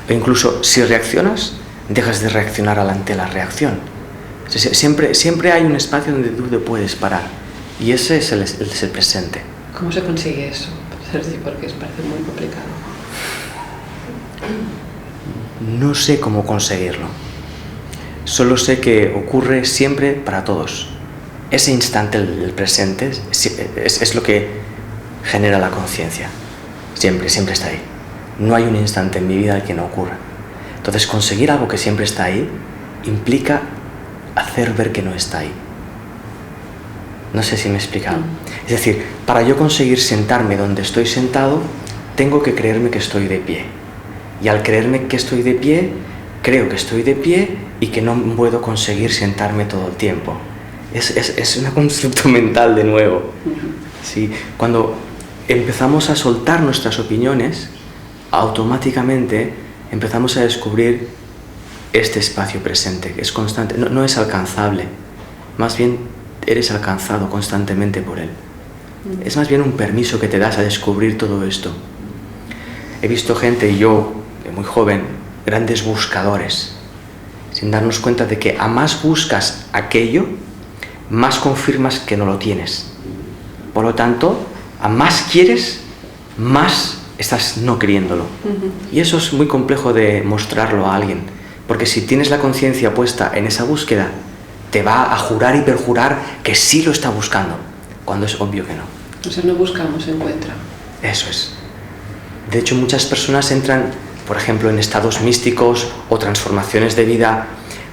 Speaker 2: O incluso si reaccionas, dejas de reaccionar ante la reacción. Siempre hay un espacio donde tú te puedes parar. Y ese es el presente.
Speaker 1: ¿Cómo se consigue eso, Sergi? Porque parece muy complicado.
Speaker 2: No sé cómo conseguirlo. Solo sé que ocurre siempre para todos. Ese instante del presente es lo que genera la conciencia. Siempre está ahí. No hay un instante en mi vida en que no ocurra. Entonces, conseguir algo que siempre está ahí implica hacer ver que no está ahí. No sé si me he explicado. Es decir, para yo conseguir sentarme donde estoy sentado, tengo que creerme que estoy de pie. Y al creerme que estoy de pie, creo que estoy de pie y que no puedo conseguir sentarme todo el tiempo. Es un constructo mental de nuevo. ¿Sí? Cuando empezamos a soltar nuestras opiniones, automáticamente empezamos a descubrir este espacio presente, que es constante, no es alcanzable, más bien eres alcanzado constantemente por él. Es más bien un permiso que te das a descubrir todo esto. He visto gente, y yo, de muy joven, grandes buscadores, sin darnos cuenta de que a más buscas aquello, más confirmas que no lo tienes. Por lo tanto, a más quieres, más estás no queriéndolo. Y eso es muy complejo de mostrarlo a alguien, porque si tienes la conciencia puesta en esa búsqueda, te va a jurar y perjurar que sí lo está buscando, cuando es obvio que no.
Speaker 1: O sea, no buscamos, se encuentra.
Speaker 2: Eso es. De hecho, muchas personas entran, por ejemplo, en estados místicos o transformaciones de vida,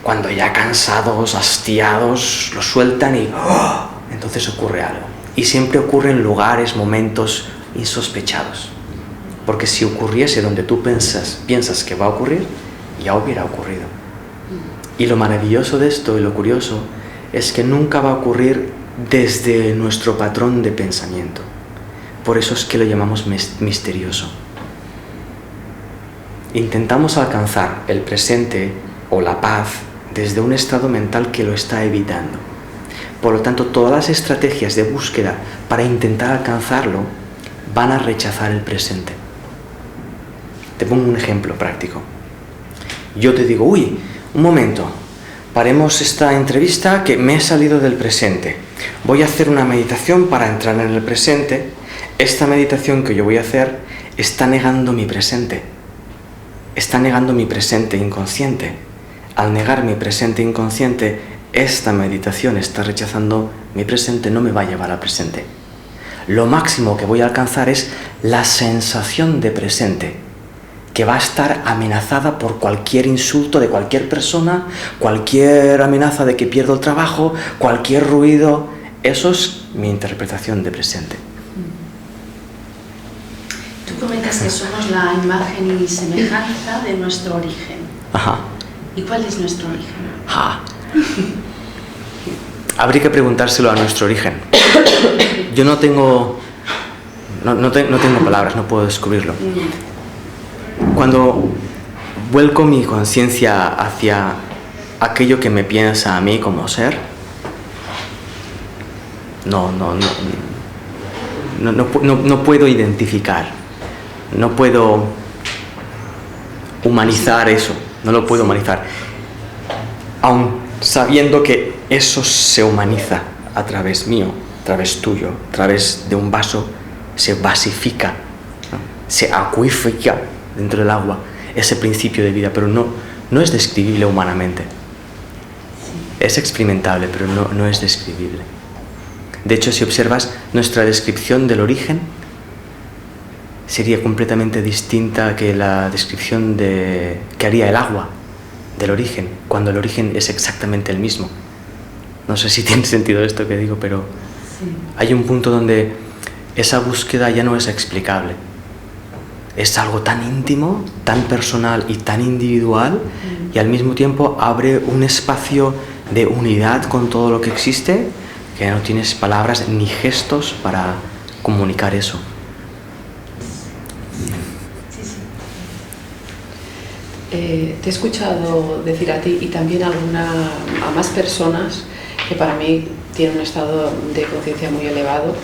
Speaker 2: cuando ya cansados, hastiados, lo sueltan y ¡oh! Entonces ocurre algo. Y siempre ocurre en lugares, momentos insospechados. Porque si ocurriese donde tú piensas que va a ocurrir, ya hubiera ocurrido. Y lo maravilloso de esto y lo curioso es que nunca va a ocurrir desde nuestro patrón de pensamiento. Por eso es que lo llamamos misterioso. Intentamos alcanzar el presente o la paz desde un estado mental que lo está evitando. Por lo tanto, todas las estrategias de búsqueda para intentar alcanzarlo van a rechazar el presente. Te pongo un ejemplo práctico. Yo te digo, uy, un momento, paremos esta entrevista que me he salido del presente. Voy a hacer una meditación para entrar en el presente. Esta meditación que yo voy a hacer está negando mi presente. Está negando mi presente inconsciente. Al negar mi presente inconsciente, esta meditación está rechazando mi presente, no me va a llevar al presente. Lo máximo que voy a alcanzar es la sensación de presente, que va a estar amenazada por cualquier insulto de cualquier persona, cualquier amenaza de que pierdo el trabajo, cualquier ruido. Eso es mi interpretación de presente.
Speaker 3: Tú comentas que somos la imagen y semejanza de nuestro origen.
Speaker 2: Ajá.
Speaker 3: ¿Y cuál es nuestro origen?
Speaker 2: Ajá. Habría que preguntárselo a nuestro origen. Yo no tengo palabras, no puedo descubrirlo. Cuando vuelco mi conciencia hacia aquello que me piensa a mí como ser, no puedo identificar, no puedo humanizar eso, no lo puedo humanizar, aun sabiendo que eso se humaniza a través mío, a través tuyo, a través de un vaso, se basifica, ¿no? Se acuifica dentro del agua ese principio de vida, pero no es describible humanamente. Es experimentable, pero no es describible. De hecho, si observas nuestra descripción del origen, sería completamente distinta que la descripción que haría el agua del origen, cuando el origen es exactamente el mismo. No sé si tiene sentido esto que digo, pero sí. Hay un punto donde esa búsqueda ya no es explicable. Es algo tan íntimo, tan personal y tan individual, y al mismo tiempo abre un espacio de unidad con todo lo que existe, que no tienes palabras ni gestos para comunicar eso.
Speaker 1: Te he escuchado decir a ti y también a más personas que para mí tienen un estado de conciencia muy elevado,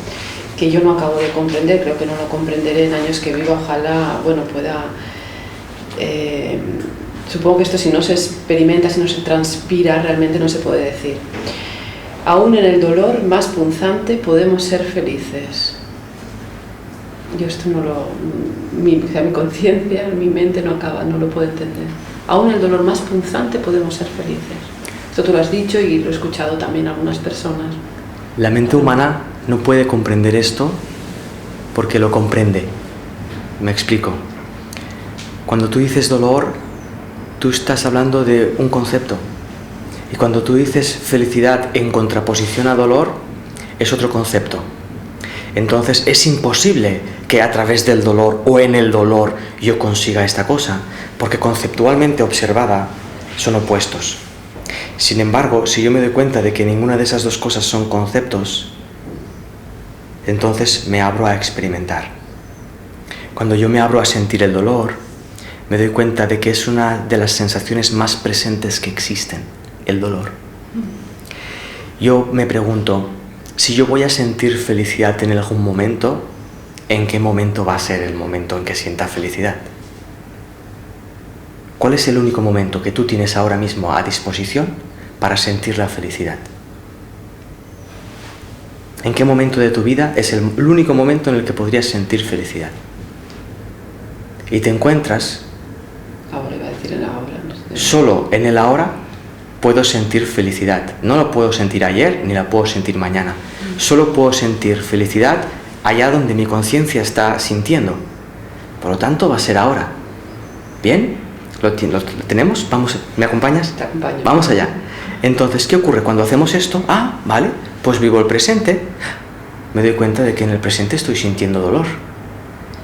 Speaker 1: que yo no acabo de comprender, creo que no lo comprenderé en años que viva, ojalá, pueda... supongo que esto si no se experimenta, si no se transpira, realmente no se puede decir. Aún en el dolor más punzante podemos ser felices. Yo esto mi conciencia, mi mente no lo puede entender. Aún en el dolor más punzante podemos ser felices. Esto tú lo has dicho y lo he escuchado también a algunas personas.
Speaker 2: La mente humana no puede comprender esto porque lo comprende. Me explico. Cuando tú dices dolor, tú estás hablando de un concepto. Y cuando tú dices felicidad en contraposición a dolor, es otro concepto. Entonces es imposible que a través del dolor o en el dolor yo consiga esta cosa, porque conceptualmente observada son opuestos. Sin embargo, si yo me doy cuenta de que ninguna de esas dos cosas son conceptos, entonces me abro a experimentar. Cuando yo me abro a sentir el dolor, me doy cuenta de que es una de las sensaciones más presentes que existen, el dolor. Yo me pregunto, si yo voy a sentir felicidad en algún momento, ¿en qué momento va a ser el momento en que sienta felicidad? ¿Cuál es el único momento que tú tienes ahora mismo a disposición para sentir la felicidad? ¿En qué momento de tu vida es el único momento en el que podrías sentir felicidad? Y te encuentras...
Speaker 1: Ahora iba a decir en la ahora. No sé.
Speaker 2: Solo en el ahora puedo sentir felicidad. No la puedo sentir ayer ni la puedo sentir mañana. Solo puedo sentir felicidad allá donde mi conciencia está sintiendo. Por lo tanto, va a ser ahora. ¿Bien? ¿Lo tenemos? Vamos, ¿me acompañas?
Speaker 1: Te acompaño.
Speaker 2: Vamos allá. Entonces, ¿qué ocurre cuando hacemos esto? Ah, vale, pues vivo el presente. Me doy cuenta de que en el presente estoy sintiendo dolor.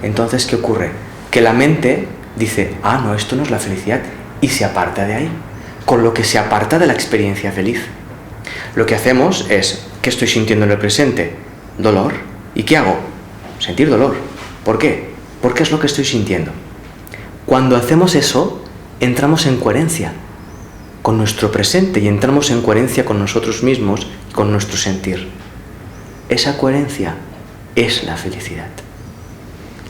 Speaker 2: Entonces, ¿qué ocurre? Que la mente dice, ah, no, esto no es la felicidad, y se aparta de ahí, con lo que se aparta de la experiencia feliz. Lo que hacemos es, ¿qué estoy sintiendo en el presente? Dolor. ¿Y qué hago? Sentir dolor. ¿Por qué? Porque es lo que estoy sintiendo. Cuando hacemos eso, entramos en coherencia con nuestro presente y entramos en coherencia con nosotros mismos y con nuestro sentir. Esa coherencia es la felicidad.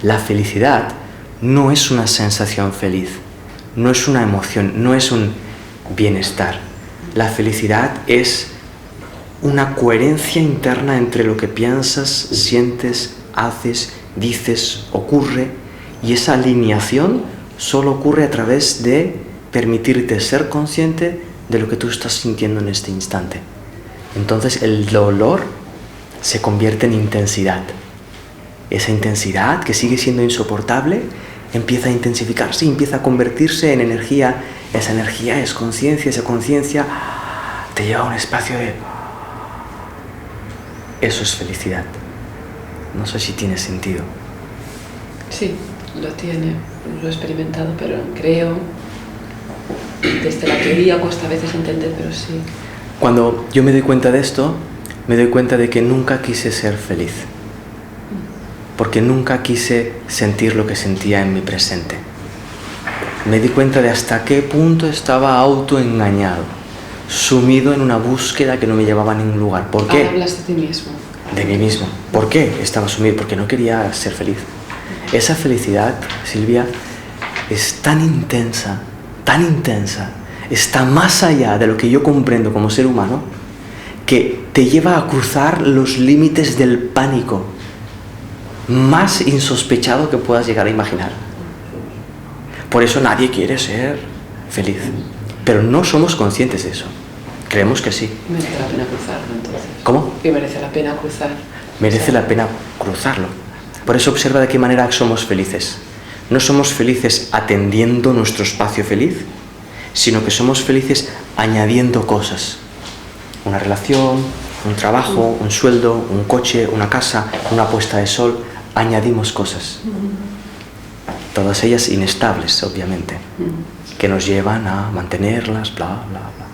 Speaker 2: La felicidad no es una sensación feliz, no es una emoción, no es un bienestar. La felicidad es una coherencia interna entre lo que piensas, sientes, haces, dices, ocurre, y esa alineación solo ocurre a través de permitirte ser consciente de lo que tú estás sintiendo en este instante. Entonces el dolor se convierte en intensidad. Esa intensidad, que sigue siendo insoportable, empieza a intensificarse y empieza a convertirse en energía. Esa energía es conciencia, esa conciencia te lleva a un espacio de... Eso es felicidad. No sé si tiene sentido.
Speaker 1: Sí, lo tiene, lo he experimentado, pero creo, desde la teoría cuesta a veces entender, pero sí.
Speaker 2: Cuando yo me doy cuenta de esto, me doy cuenta de que nunca quise ser feliz. Porque nunca quise sentir lo que sentía en mi presente. Me di cuenta de hasta qué punto estaba autoengañado, sumido en una búsqueda que no me llevaba a ningún lugar. ¿Por qué?
Speaker 1: Hablas de ti mismo.
Speaker 2: De mí mismo. ¿Por qué estaba sumido? Porque no quería ser feliz. Esa felicidad, Silvia, es tan intensa, está más allá de lo que yo comprendo como ser humano, que te lleva a cruzar los límites del pánico más insospechado que puedas llegar a imaginar. Por eso nadie quiere ser feliz, pero no somos conscientes de eso. Creemos que sí.
Speaker 1: Merece la pena cruzarlo, entonces.
Speaker 2: ¿Cómo?
Speaker 1: Que merece la pena cruzar.
Speaker 2: Merece la pena cruzarlo. Por eso observa de qué manera somos felices. No somos felices atendiendo nuestro espacio feliz, sino que somos felices añadiendo cosas. Una relación, un trabajo, un sueldo, un coche, una casa, una puesta de sol. Añadimos cosas. Todas ellas inestables, obviamente, que nos llevan a mantenerlas, bla, bla, bla.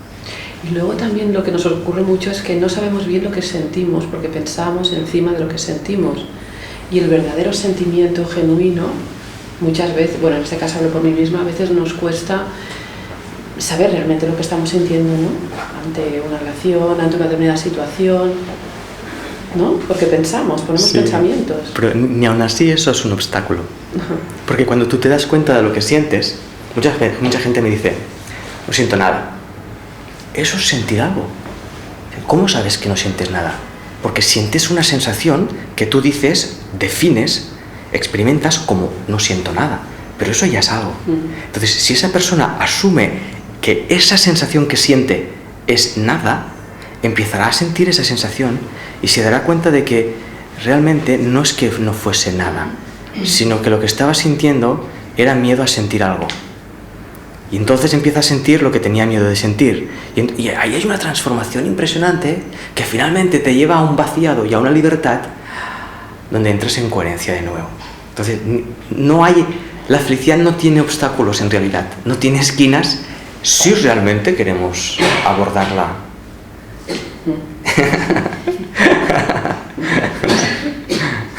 Speaker 1: Y luego también lo que nos ocurre mucho es que no sabemos bien lo que sentimos, porque pensamos encima de lo que sentimos. Y el verdadero sentimiento genuino, muchas veces, bueno, en este caso hablo por mí misma, a veces nos cuesta saber realmente lo que estamos sintiendo, ¿no? Ante una relación, ante una determinada situación, ¿no? Porque pensamos, ponemos pensamientos.
Speaker 2: Pero ni aun así eso es un obstáculo. Porque cuando tú te das cuenta de lo que sientes, mucha gente me dice, no siento nada. Eso es sentir algo. ¿Cómo sabes que no sientes nada? Porque sientes una sensación que tú dices, defines, experimentas como no siento nada. Pero eso ya es algo. Entonces, si esa persona asume que esa sensación que siente es nada, empezará a sentir esa sensación y se dará cuenta de que realmente no es que no fuese nada, sino que lo que estaba sintiendo era miedo a sentir algo. Y entonces empieza a sentir lo que tenía miedo de sentir. Y ahí hay una transformación impresionante que finalmente te lleva a un vaciado y a una libertad donde entres en coherencia de nuevo. Entonces, la felicidad no tiene obstáculos en realidad, no tiene esquinas si realmente queremos abordarla.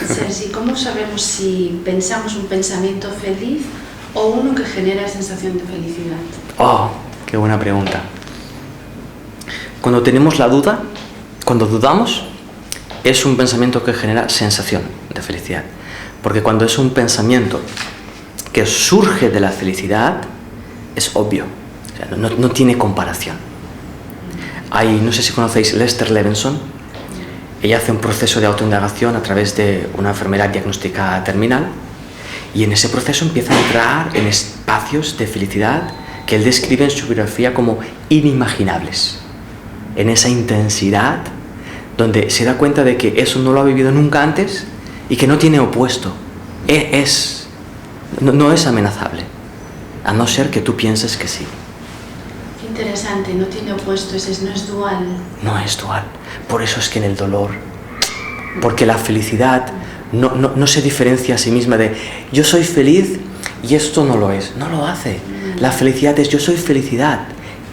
Speaker 3: Sergi, ¿cómo sabemos si pensamos un pensamiento feliz o uno que genera sensación de felicidad?
Speaker 2: Oh, qué buena pregunta. Cuando tenemos la duda, cuando dudamos, es un pensamiento que genera sensación de felicidad. Porque cuando es un pensamiento que surge de la felicidad, es obvio. O sea, no tiene comparación. No sé si conocéis Lester Levinson. Ella hace un proceso de autoindagación a través de una enfermedad diagnosticada terminal, y en ese proceso empieza a entrar en espacios de felicidad que él describe en su biografía como inimaginables. En esa intensidad donde se da cuenta de que eso no lo ha vivido nunca antes y que no tiene opuesto. No es amenazable, a no ser que tú pienses que sí.
Speaker 3: Qué interesante, no tiene opuesto, no es dual.
Speaker 2: No es dual. Por eso es que en el dolor, porque la felicidad no se diferencia a sí misma de yo soy feliz y esto no lo es. No lo hace. La felicidad es yo soy felicidad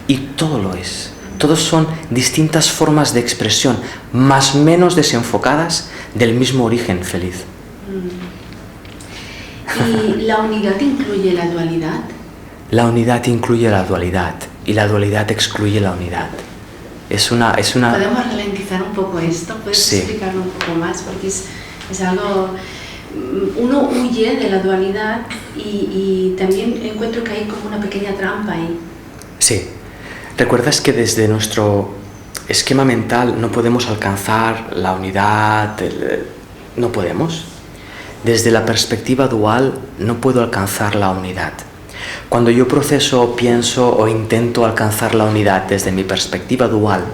Speaker 2: y todo lo es. Todos son distintas formas de expresión, más o menos desenfocadas del mismo origen feliz.
Speaker 3: ¿Y la unidad incluye la dualidad?
Speaker 2: La unidad incluye la dualidad y la dualidad excluye la unidad.
Speaker 3: ¿Podemos ralentizar un poco esto? ¿Puedes
Speaker 2: Sí.
Speaker 3: explicarlo un poco más? Porque es algo... Uno huye de la dualidad y también encuentro que hay como una pequeña trampa ahí.
Speaker 2: Sí. ¿Recuerdas que desde nuestro esquema mental no podemos alcanzar la unidad? No podemos. Desde la perspectiva dual no puedo alcanzar la unidad. Cuando yo proceso, pienso o intento alcanzar la unidad desde mi perspectiva dual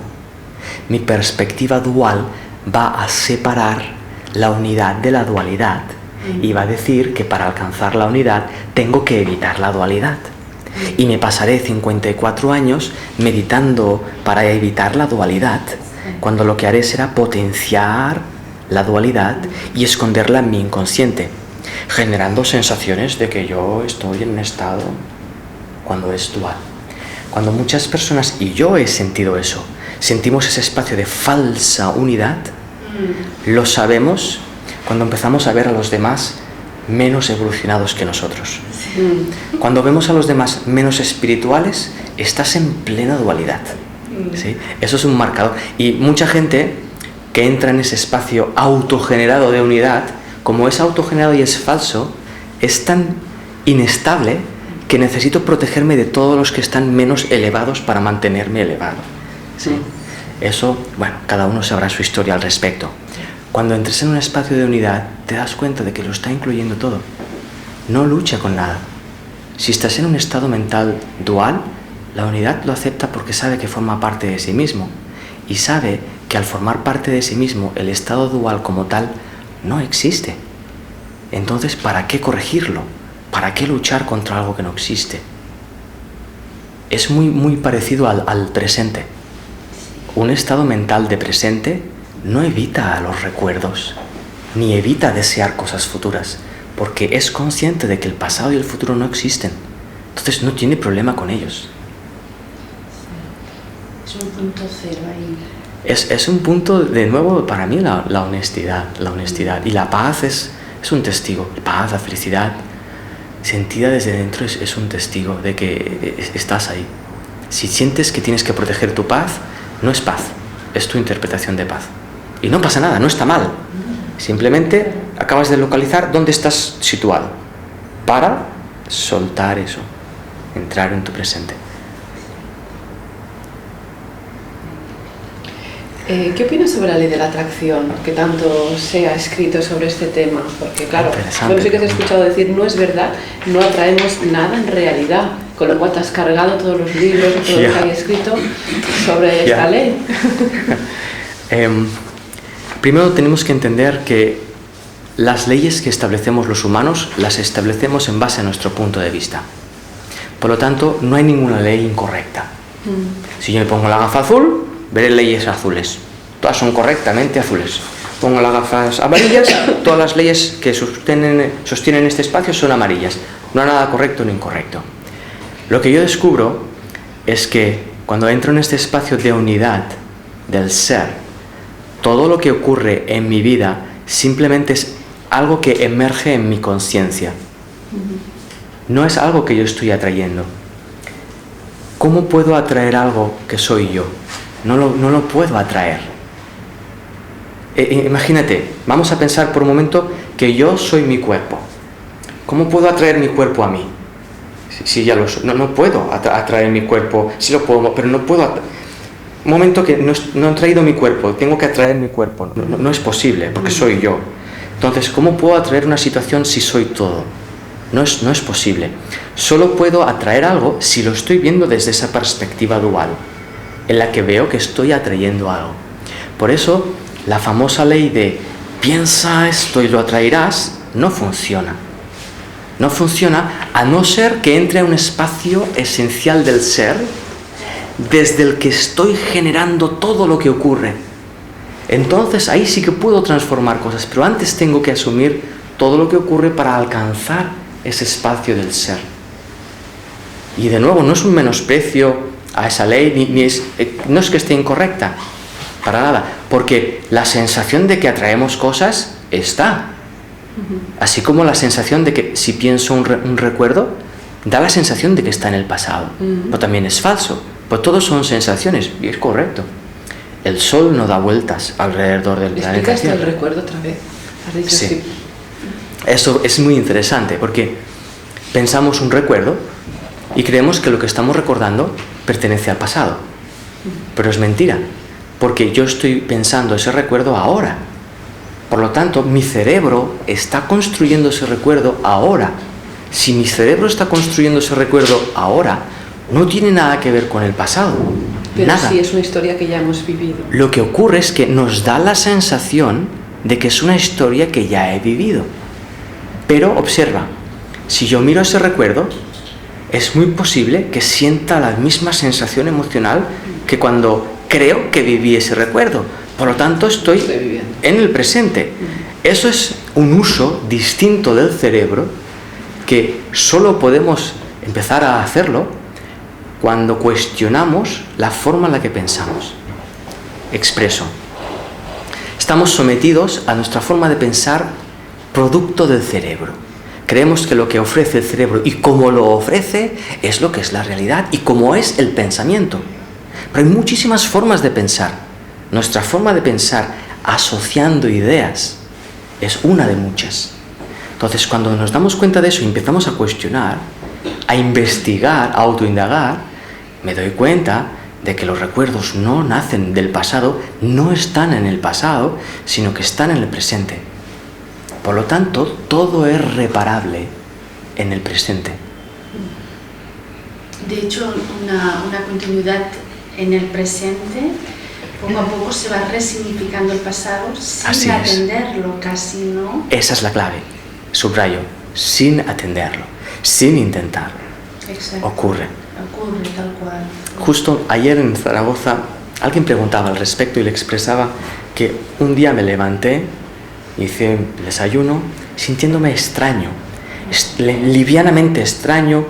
Speaker 2: va a separar la unidad de la dualidad y va a decir que para alcanzar la unidad tengo que evitar la dualidad. Y me pasaré 54 años meditando para evitar la dualidad, cuando lo que haré será potenciar la dualidad y esconderla en mi inconsciente, generando sensaciones de que yo estoy en un estado cuando es dual. Cuando muchas personas, y yo he sentido eso, sentimos ese espacio de falsa unidad, lo sabemos cuando empezamos a ver a los demás menos evolucionados que nosotros. Cuando vemos a los demás menos espirituales, estás en plena dualidad. ¿Sí? Eso es un marcador. Y mucha gente que entra en ese espacio autogenerado de unidad, como es autogenerado y es falso, es tan inestable que necesito protegerme de todos los que están menos elevados para mantenerme elevado. ¿Sí? Eso, bueno, cada uno sabrá su historia al respecto. Cuando entres en un espacio de unidad, te das cuenta de que lo está incluyendo todo. No lucha con nada. Si estás en un estado mental dual, la unidad lo acepta porque sabe que forma parte de sí mismo. Y sabe que al formar parte de sí mismo, el estado dual como tal no existe. Entonces, ¿para qué corregirlo? ¿Para qué luchar contra algo que no existe? Es muy parecido al presente. Un estado mental de presente no evita los recuerdos, ni evita desear cosas futuras, porque es consciente de que el pasado y el futuro no existen. Entonces no tiene problema con ellos.
Speaker 3: Es un punto cero ahí.
Speaker 2: Es un punto, de nuevo, para mí la honestidad. Y la paz es un testigo. La paz, la felicidad, sentida desde dentro, es un testigo de que estás ahí. Si sientes que tienes que proteger tu paz, no es paz, es tu interpretación de paz. Y no pasa nada, no está mal. Simplemente acabas de localizar dónde estás situado para soltar eso, entrar en tu presente.
Speaker 1: ¿Qué opinas sobre la ley de la atracción, que tanto se ha escrito sobre este tema? Porque claro, bueno, sí que te he escuchado decir, no es verdad, no atraemos nada en realidad, con lo cual te has cargado todos los libros y todo lo que hay escrito sobre esta ley.
Speaker 2: Primero tenemos que entender que las leyes que establecemos los humanos las establecemos en base a nuestro punto de vista. Por lo tanto, no hay ninguna ley incorrecta. Si yo me pongo la gafa azul, veré leyes azules. Todas son correctamente azules. pongo las gafas amarillas, todas las leyes que sostienen este espacio son amarillas. No hay nada correcto ni incorrecto. Lo que yo descubro es que cuando entro en este espacio de unidad del ser, todo lo que ocurre en mi vida simplemente es algo que emerge en mi conciencia. No es algo que yo estoy atrayendo. ¿Cómo puedo atraer algo que soy yo? No lo puedo atraer. Imagínate, vamos a pensar por un momento que yo soy mi cuerpo. ¿Cómo puedo atraer mi cuerpo a mí? Si ya lo soy. No puedo atraer mi cuerpo. Sí lo puedo, pero no puedo. Un momento que no he traído mi cuerpo, tengo que atraer mi cuerpo. No es posible, porque soy yo. Entonces, ¿cómo puedo atraer una situación si soy todo? No es posible. Solo puedo atraer algo si lo estoy viendo desde esa perspectiva dual, en la que veo que estoy atrayendo algo. Por eso, la famosa ley de piensa esto y lo atraerás no funciona. No funciona a no ser que entre a un espacio esencial del ser desde el que estoy generando todo lo que ocurre. Entonces ahí sí que puedo transformar cosas, pero antes tengo que asumir todo lo que ocurre para alcanzar ese espacio del ser. Y de nuevo, no es un menosprecio a esa ley, no es que esté incorrecta, para nada, porque la sensación de que atraemos cosas está. Así como la sensación de que si pienso un recuerdo, da la sensación de que está en el pasado, pero también es falso, pues todos son sensaciones, y es correcto. El sol no da vueltas alrededor del planeta Tierra.
Speaker 1: ¿Explicaste el recuerdo otra vez? Has dicho
Speaker 2: sí. Eso es muy interesante, porque pensamos un recuerdo y creemos que lo que estamos recordando pertenece al pasado, pero es mentira, porque yo estoy pensando ese recuerdo ahora. Por lo tanto, mi cerebro está construyendo ese recuerdo ahora. Si mi cerebro está construyendo ese recuerdo ahora, no tiene nada que ver con el pasado.
Speaker 1: Pero
Speaker 2: nada.
Speaker 1: sí es una historia que ya hemos vivido.
Speaker 2: Lo que ocurre es que nos da la sensación de que es una historia que ya he vivido. Pero observa, si yo miro ese recuerdo, es muy posible que sienta la misma sensación emocional que cuando creo que viví ese recuerdo. Por lo tanto, estoy en el presente. Eso es un uso distinto del cerebro que solo podemos empezar a hacerlo cuando cuestionamos la forma en la que pensamos. Expreso. Estamos sometidos a nuestra forma de pensar producto del cerebro. Creemos que lo que ofrece el cerebro y cómo lo ofrece es lo que es la realidad y cómo es el pensamiento. Pero hay muchísimas formas de pensar. Nuestra forma de pensar asociando ideas es una de muchas. Entonces, cuando nos damos cuenta de eso y empezamos a cuestionar, a investigar, a autoindagar, me doy cuenta de que los recuerdos no nacen del pasado, no están en el pasado, sino que están en el presente. Por lo tanto, todo es reparable en el presente.
Speaker 3: De hecho, una continuidad en el presente, poco a poco se va resignificando el pasado sin atenderlo casi, ¿no?
Speaker 2: Esa es la clave, subrayo, sin atenderlo, sin intentarlo.
Speaker 3: Exacto.
Speaker 2: Ocurre
Speaker 3: tal cual.
Speaker 2: Justo ayer en Zaragoza alguien preguntaba al respecto y le expresaba que un día me levanté, hice el desayuno sintiéndome extraño, livianamente extraño,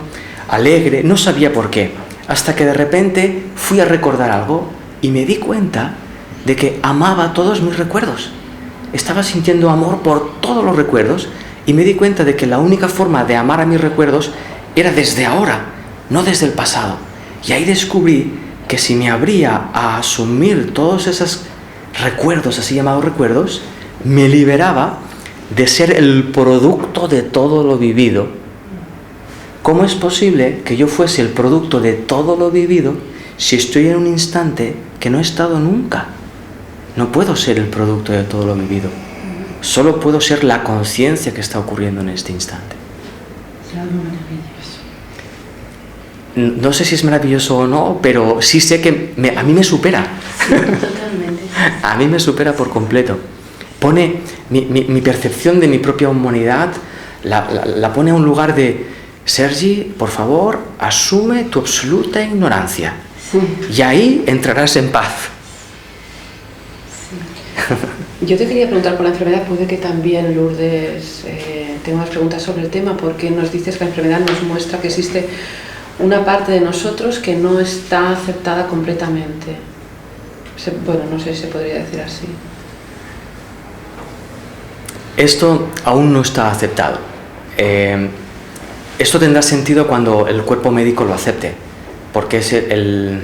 Speaker 2: alegre, no sabía por qué, hasta que de repente fui a recordar algo y me di cuenta de que amaba todos mis recuerdos. Estaba sintiendo amor por todos los recuerdos y me di cuenta de que la única forma de amar a mis recuerdos era desde ahora, no desde el pasado. Y ahí descubrí que si me abría a asumir todos esos recuerdos, así llamados recuerdos, me liberaba de ser el producto de todo lo vivido. ¿Cómo es posible que yo fuese el producto de todo lo vivido si estoy en un instante que no he estado nunca? No puedo ser el producto de todo lo vivido. Solo puedo ser la conciencia que está ocurriendo en este instante.
Speaker 3: Es algo maravilloso.
Speaker 2: No sé si es maravilloso o no, pero sí sé que a mí me supera.
Speaker 3: Sí, totalmente.
Speaker 2: A mí me supera por completo. Pone mi percepción de mi propia humanidad, la pone a un lugar de: Sergi, por favor, asume tu absoluta ignorancia.
Speaker 3: Sí.
Speaker 2: Y ahí entrarás en paz.
Speaker 3: Sí.
Speaker 1: Yo te quería preguntar por la enfermedad, puede que también Lourdes tenga unas preguntas sobre el tema, porque nos dices que la enfermedad nos muestra que existe una parte de nosotros que no está aceptada completamente. Bueno, no sé si se podría decir así.
Speaker 2: Esto aún no está aceptado. Esto tendrá sentido cuando el cuerpo médico lo acepte, porque es el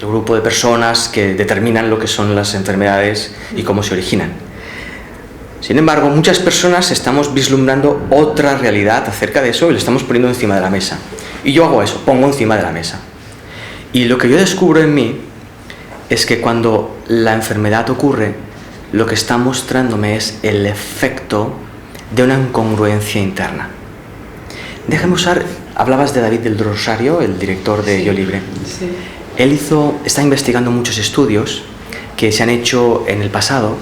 Speaker 2: grupo de personas que determinan lo que son las enfermedades y cómo se originan. Sin embargo, muchas personas estamos vislumbrando otra realidad acerca de eso y lo estamos poniendo encima de la mesa. Y yo hago eso, pongo encima de la mesa. Y lo que yo descubro en mí es que cuando la enfermedad ocurre, lo que está mostrándome es el efecto de una incongruencia interna. Déjame usar, hablabas de David del Rosario, el director de Yo Libre.
Speaker 1: Sí.
Speaker 2: Él está investigando muchos estudios que se han hecho en el pasado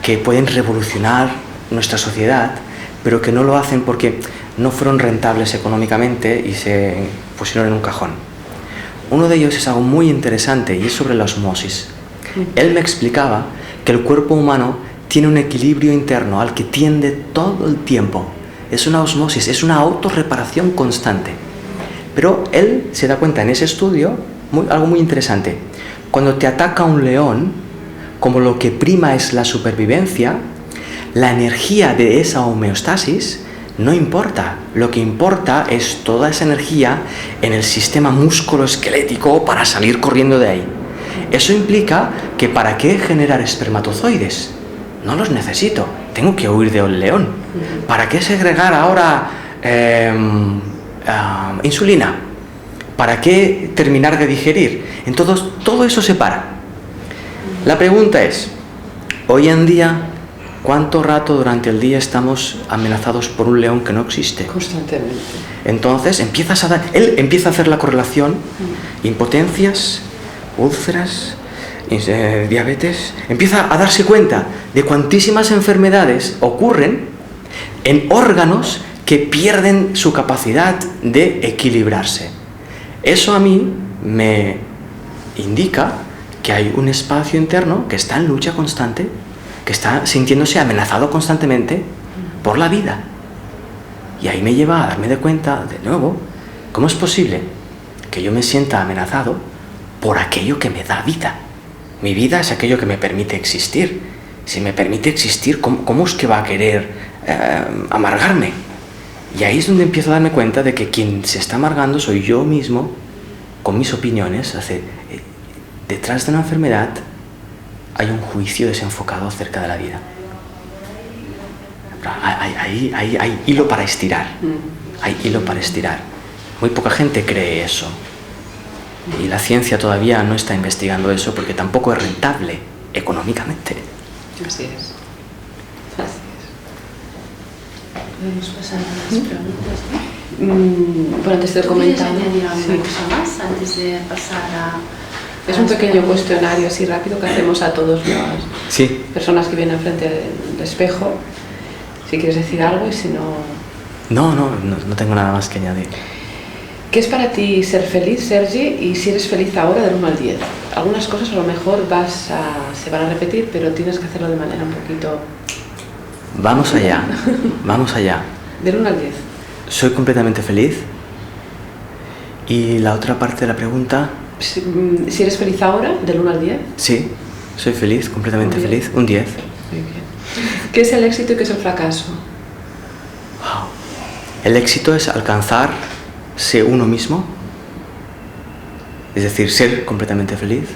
Speaker 2: que pueden revolucionar nuestra sociedad, pero que no lo hacen porque no fueron rentables económicamente y se pusieron en un cajón. Uno de ellos es algo muy interesante y es sobre la osmosis. Él me explicaba que el cuerpo humano tiene un equilibrio interno al que tiende todo el tiempo. Es una osmosis, es una autorreparación constante. Pero él se da cuenta en ese estudio algo muy interesante. Cuando te ataca un león, como lo que prima es la supervivencia, la energía de esa homeostasis no importa. Lo que importa es toda esa energía en el sistema músculo-esquelético para salir corriendo de ahí. Eso implica que ¿para qué generar espermatozoides? No los necesito, tengo que huir del león. ¿Para qué segregar ahora insulina? ¿Para qué terminar de digerir? Entonces, todo eso se para. La pregunta es, hoy en día, ¿cuánto rato durante el día estamos amenazados por un león que no existe?
Speaker 1: Constantemente.
Speaker 2: Entonces, él empieza a hacer la correlación, impotencias, úlceras, diabetes, empieza a darse cuenta de cuantísimas enfermedades ocurren en órganos que pierden su capacidad de equilibrarse. Eso a mí me indica que hay un espacio interno que está en lucha constante, que está sintiéndose amenazado constantemente por la vida. Y ahí me lleva a darme de cuenta, de nuevo, ¿cómo es posible que yo me sienta amenazado por aquello que me da vida? Mi vida es aquello que me permite existir. Si me permite existir, ¿cómo es que va a querer amargarme? Y ahí es donde empiezo a darme cuenta de que quien se está amargando soy yo mismo, con mis opiniones. Detrás de una enfermedad hay un juicio desenfocado acerca de la vida. Hay hilo para estirar. Hay hilo para estirar. Muy poca gente cree eso. Y la ciencia todavía no está investigando eso porque tampoco es rentable económicamente.
Speaker 1: Así es.
Speaker 3: Podemos pasar a las preguntas, ¿no?
Speaker 1: Bueno, antes de comentar.
Speaker 3: ¿Quieres añadir alguna cosa más antes de pasar a...
Speaker 1: Es un pequeño cuestionario así rápido que hacemos a todas las personas que vienen frente al espejo. Si quieres decir algo y si no...
Speaker 2: No tengo nada más que añadir.
Speaker 1: ¿Qué es para ti ser feliz, Sergi? Y si eres feliz ahora, del 1 al 10. Algunas cosas a lo mejor se van a repetir, pero tienes que hacerlo de manera un poquito...
Speaker 2: Vamos allá, vamos allá.
Speaker 1: Del 1 al 10.
Speaker 2: Soy completamente feliz. Y la otra parte de la pregunta...
Speaker 1: Si eres feliz ahora, del 1 al 10.
Speaker 2: Sí, soy feliz, completamente feliz. Un 10.
Speaker 1: Muy bien. ¿Qué es el éxito y qué es el fracaso?
Speaker 2: Wow. El éxito es alcanzarse uno mismo, es decir, ser completamente feliz.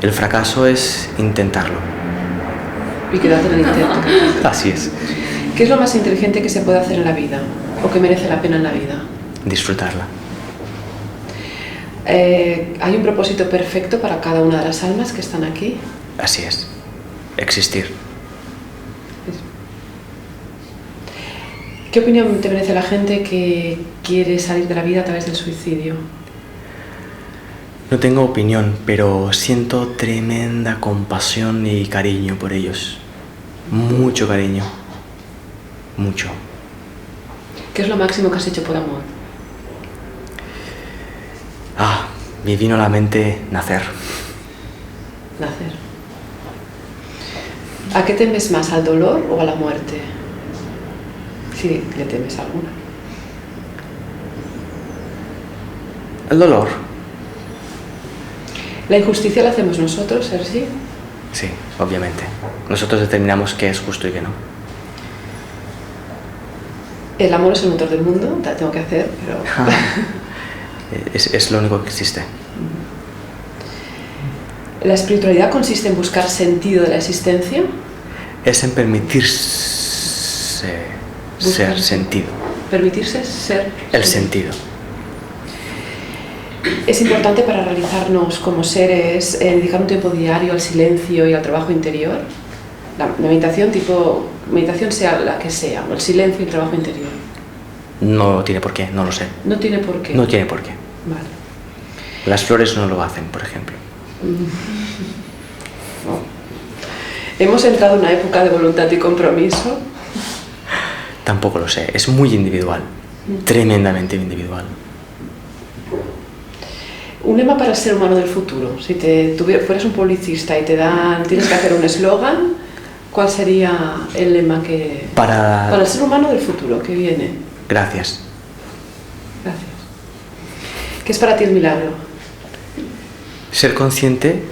Speaker 2: El fracaso es intentarlo.
Speaker 1: Y quedarte en el intento.
Speaker 2: Así es.
Speaker 1: ¿Qué es lo más inteligente que se puede hacer en la vida? ¿O que merece la pena en la vida?
Speaker 2: Disfrutarla.
Speaker 1: ¿Hay un propósito perfecto para cada una de las almas que están aquí?
Speaker 2: Así es. Existir.
Speaker 1: ¿Qué opinión te merece la gente que quiere salir de la vida a través del suicidio?
Speaker 2: No tengo opinión, pero siento tremenda compasión y cariño por ellos. Mucho cariño. Mucho.
Speaker 1: ¿Qué es lo máximo que has hecho por amor?
Speaker 2: Me vino a la mente nacer.
Speaker 1: Nacer. ¿A qué temes más, al dolor o a la muerte? Si le temes a alguna.
Speaker 2: El dolor.
Speaker 1: ¿La injusticia la hacemos nosotros, Sergi?
Speaker 2: Sí, obviamente. Nosotros determinamos qué es justo y qué no.
Speaker 1: El amor es el motor del mundo, la tengo que hacer, pero...
Speaker 2: es lo único que existe.
Speaker 1: ¿La espiritualidad consiste en buscar sentido de la existencia?
Speaker 2: Es en permitirse ser sentido.
Speaker 1: Permitirse ser...
Speaker 2: El sentido.
Speaker 1: Es importante para realizarnos como seres dedicar un tiempo diario al silencio y al trabajo interior. La meditación, meditación sea la que sea, o el silencio y el trabajo interior.
Speaker 2: No tiene por qué, no lo sé.
Speaker 1: No tiene por qué.
Speaker 2: No tiene por qué.
Speaker 1: Vale.
Speaker 2: Las flores no lo hacen, por ejemplo.
Speaker 1: No. ¿Hemos entrado en una época de voluntad y compromiso?
Speaker 2: Tampoco lo sé, es muy individual, tremendamente individual.
Speaker 1: Un lema para el ser humano del futuro. Si fueras un publicista y tienes que hacer un eslogan, ¿cuál sería el lema que... Para el ser humano del futuro que viene?
Speaker 2: Gracias.
Speaker 1: Gracias. ¿Qué es para ti el milagro?
Speaker 2: Ser consciente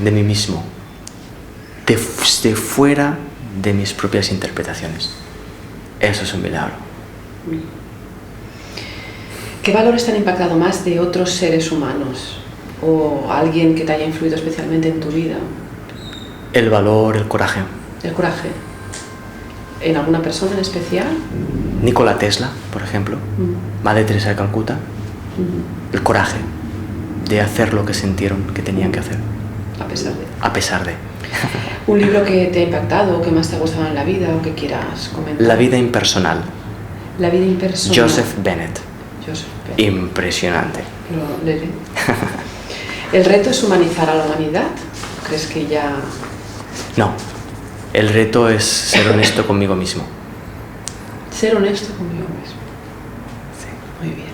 Speaker 2: de mí mismo, de fuera de mis propias interpretaciones. Eso es un milagro.
Speaker 1: ¿Qué valores te han impactado más de otros seres humanos? ¿O alguien que te haya influido especialmente en tu vida?
Speaker 2: El valor, el coraje.
Speaker 1: El coraje. ¿En alguna persona en especial?
Speaker 2: Nikola Tesla, por ejemplo. Madre Teresa de Calcuta. El coraje de hacer lo que sintieron que tenían que hacer.
Speaker 1: A pesar de.
Speaker 2: A pesar de.
Speaker 1: ¿Un libro que te ha impactado o que más te ha gustado en la vida o que quieras comentar?
Speaker 2: La vida impersonal.
Speaker 1: La vida impersonal.
Speaker 2: Joseph Bennett. Impresionante.
Speaker 1: Lo leeré. ¿El reto es humanizar a la humanidad? ¿Crees que ya...?
Speaker 2: No. El reto es ser honesto conmigo mismo.
Speaker 1: Ser honesto conmigo mismo.
Speaker 2: Sí.
Speaker 1: Muy bien.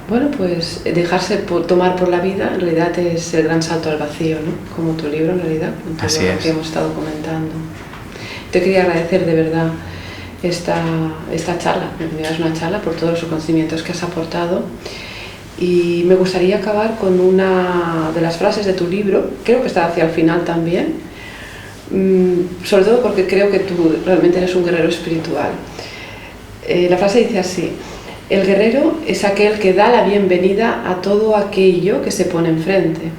Speaker 1: Bueno, pues dejarse tomar por la vida en realidad es el gran salto al vacío, ¿no? Como tu libro en realidad, con todo lo que hemos estado comentando. Te quería agradecer de verdad esta charla, es una charla por todos los conocimientos que has aportado, y me gustaría acabar con una de las frases de tu libro, creo que está hacia el final también, sobre todo porque creo que tú realmente eres un guerrero espiritual. La frase dice así: el guerrero es aquel que da la bienvenida a todo aquello que se pone enfrente.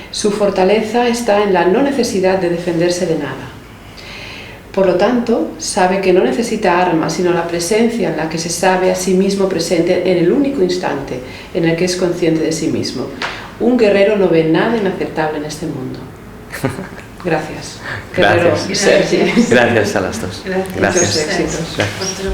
Speaker 1: Su fortaleza está en la no necesidad de defenderse de nada. Por lo tanto, sabe que no necesita armas, sino la presencia en la que se sabe a sí mismo presente en el único instante en el que es consciente de sí mismo. Un guerrero no ve nada inaceptable en este mundo. Gracias.
Speaker 2: Gracias.
Speaker 1: Gracias.
Speaker 2: Gracias a las dos.
Speaker 1: Gracias.
Speaker 2: Gracias.
Speaker 1: Éxitos.
Speaker 2: Gracias.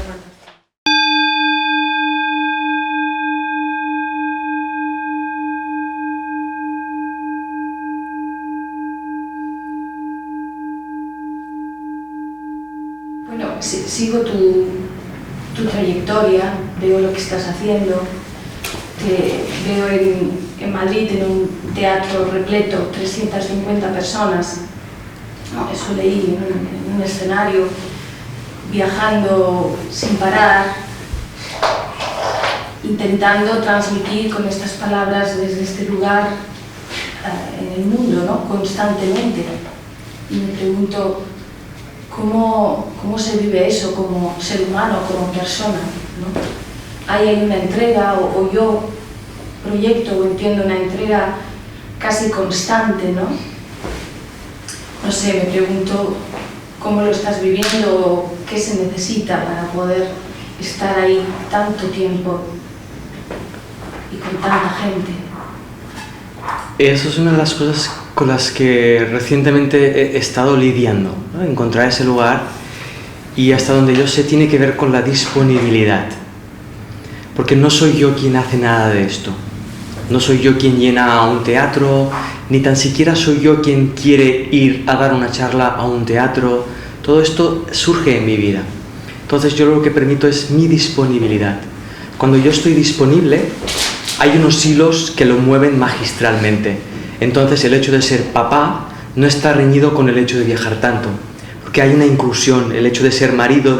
Speaker 3: Bueno, sigo tu trayectoria, veo lo que estás haciendo, te veo en Madrid en un teatro repleto, 350 personas, no, eso leí en un escenario, viajando sin parar, intentando transmitir con estas palabras desde este lugar en el mundo, ¿no? Constantemente. Y me pregunto, ¿cómo se vive eso como ser humano, como persona, ¿no? ¿Hay una entrega o yo proyecto o entiendo una entrega casi constante, ¿no? No sé, me pregunto cómo lo estás viviendo, qué se necesita para poder estar ahí tanto tiempo y con tanta gente.
Speaker 2: Eso es una de las cosas con las que recientemente he estado lidiando, ¿no? Encontrar ese lugar, y hasta donde yo sé tiene que ver con la disponibilidad, porque no soy yo quien hace nada de esto, no soy yo quien llena un teatro, ni tan siquiera soy yo quien quiere ir a dar una charla a un teatro. Todo esto surge en mi vida, entonces yo lo que permito es mi disponibilidad. Cuando yo estoy disponible hay unos hilos que lo mueven magistralmente. Entonces el hecho de ser papá no está reñido con el hecho de viajar tanto, porque hay una inclusión, el hecho de ser marido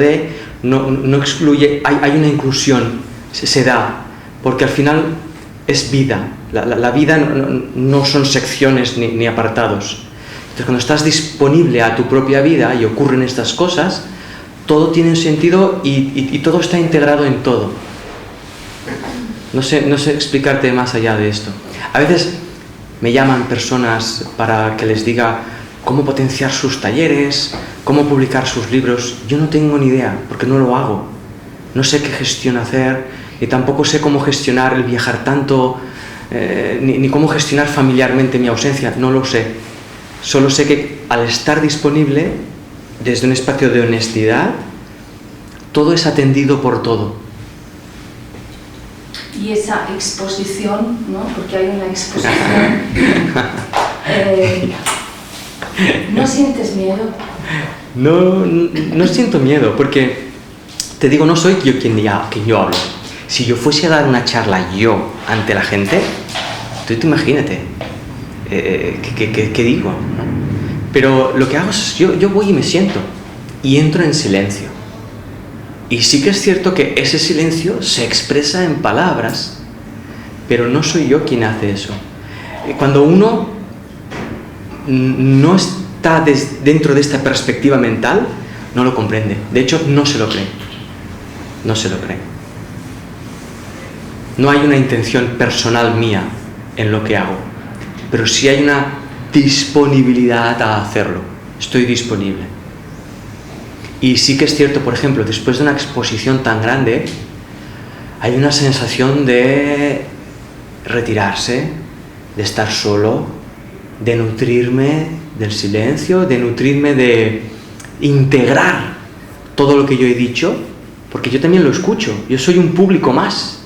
Speaker 2: no excluye, hay una inclusión, se da, porque al final es vida, la vida no son secciones ni apartados. Entonces cuando estás disponible a tu propia vida y ocurren estas cosas, todo tiene un sentido y todo está integrado en todo. No sé explicarte más allá de esto. A veces me llaman personas para que les diga cómo potenciar sus talleres, cómo publicar sus libros. Yo no tengo ni idea, porque no lo hago. No sé qué gestión hacer, y tampoco sé cómo gestionar el viajar tanto, ni cómo gestionar familiarmente mi ausencia. No lo sé. Solo sé que al estar disponible, desde un espacio de honestidad, todo es atendido por todo.
Speaker 4: Y esa exposición, ¿no? Porque hay una exposición. ¿No sientes miedo?
Speaker 2: No siento miedo, porque te digo, no soy yo quien yo hablo. Si yo fuese a dar una charla yo ante la gente, tú imagínate, ¿qué digo? ¿No? Pero lo que hago es, yo voy y me siento, y entro en silencio. Y sí que es cierto que ese silencio se expresa en palabras, pero no soy yo quien hace eso. Cuando uno no está dentro de esta perspectiva mental, no lo comprende. De hecho, no se lo cree. No se lo cree. No hay una intención personal mía en lo que hago, pero sí hay una disponibilidad a hacerlo. Estoy disponible. Y sí que es cierto, por ejemplo, después de una exposición tan grande, hay una sensación de retirarse, de estar solo, de nutrirme del silencio, de nutrirme de integrar todo lo que yo he dicho, porque yo también lo escucho. Yo soy un público más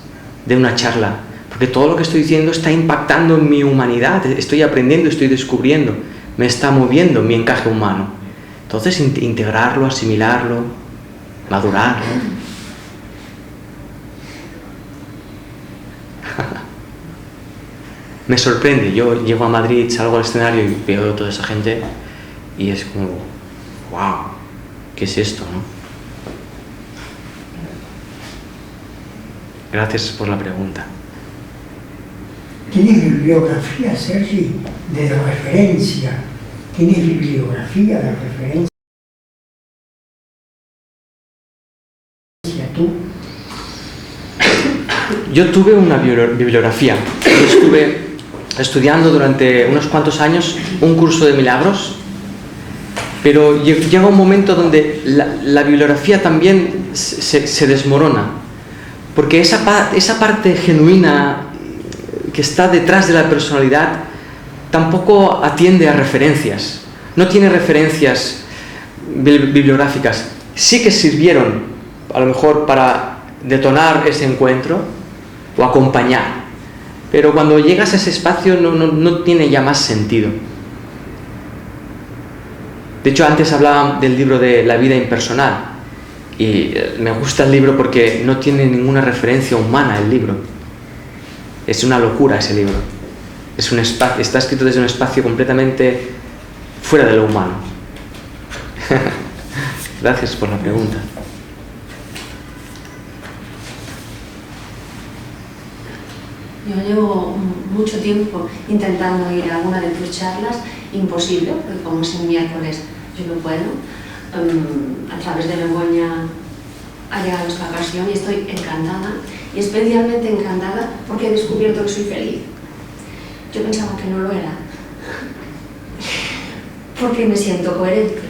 Speaker 2: de una charla, porque todo lo que estoy diciendo está impactando en mi humanidad, estoy aprendiendo, estoy descubriendo, me está moviendo mi encaje humano. Entonces, integrarlo, asimilarlo, madurarlo. Me sorprende. Yo llego a Madrid, salgo al escenario y veo a toda esa gente y es como, wow, ¿qué es esto, no? Gracias por la pregunta.
Speaker 5: ¿Tienes bibliografía, Sergi, de referencia? ¿Tienes bibliografía de referencia tú?
Speaker 2: Yo tuve una bibliografía. Yo estuve estudiando durante unos cuantos años un curso de milagros, pero llega un momento donde la bibliografía también se desmorona, porque esa parte genuina que está detrás de la personalidad tampoco atiende a referencias, no tiene referencias bibliográficas. Sí que sirvieron a lo mejor para detonar ese encuentro o acompañar, pero cuando llegas a ese espacio no tiene ya más sentido. De hecho, antes hablaba del libro de La vida impersonal, y me gusta el libro porque no tiene ninguna referencia humana el libro. Es una locura ese libro. Es un espacio, está escrito desde un espacio completamente fuera de lo humano. Gracias por la pregunta.
Speaker 4: Yo llevo mucho tiempo intentando ir a alguna de tus charlas, imposible, porque como es el miércoles yo no puedo. A través de Begoña ha llegado esta ocasión y estoy encantada, y especialmente encantada porque he descubierto que soy feliz. Yo pensaba que no lo era, porque me siento coherente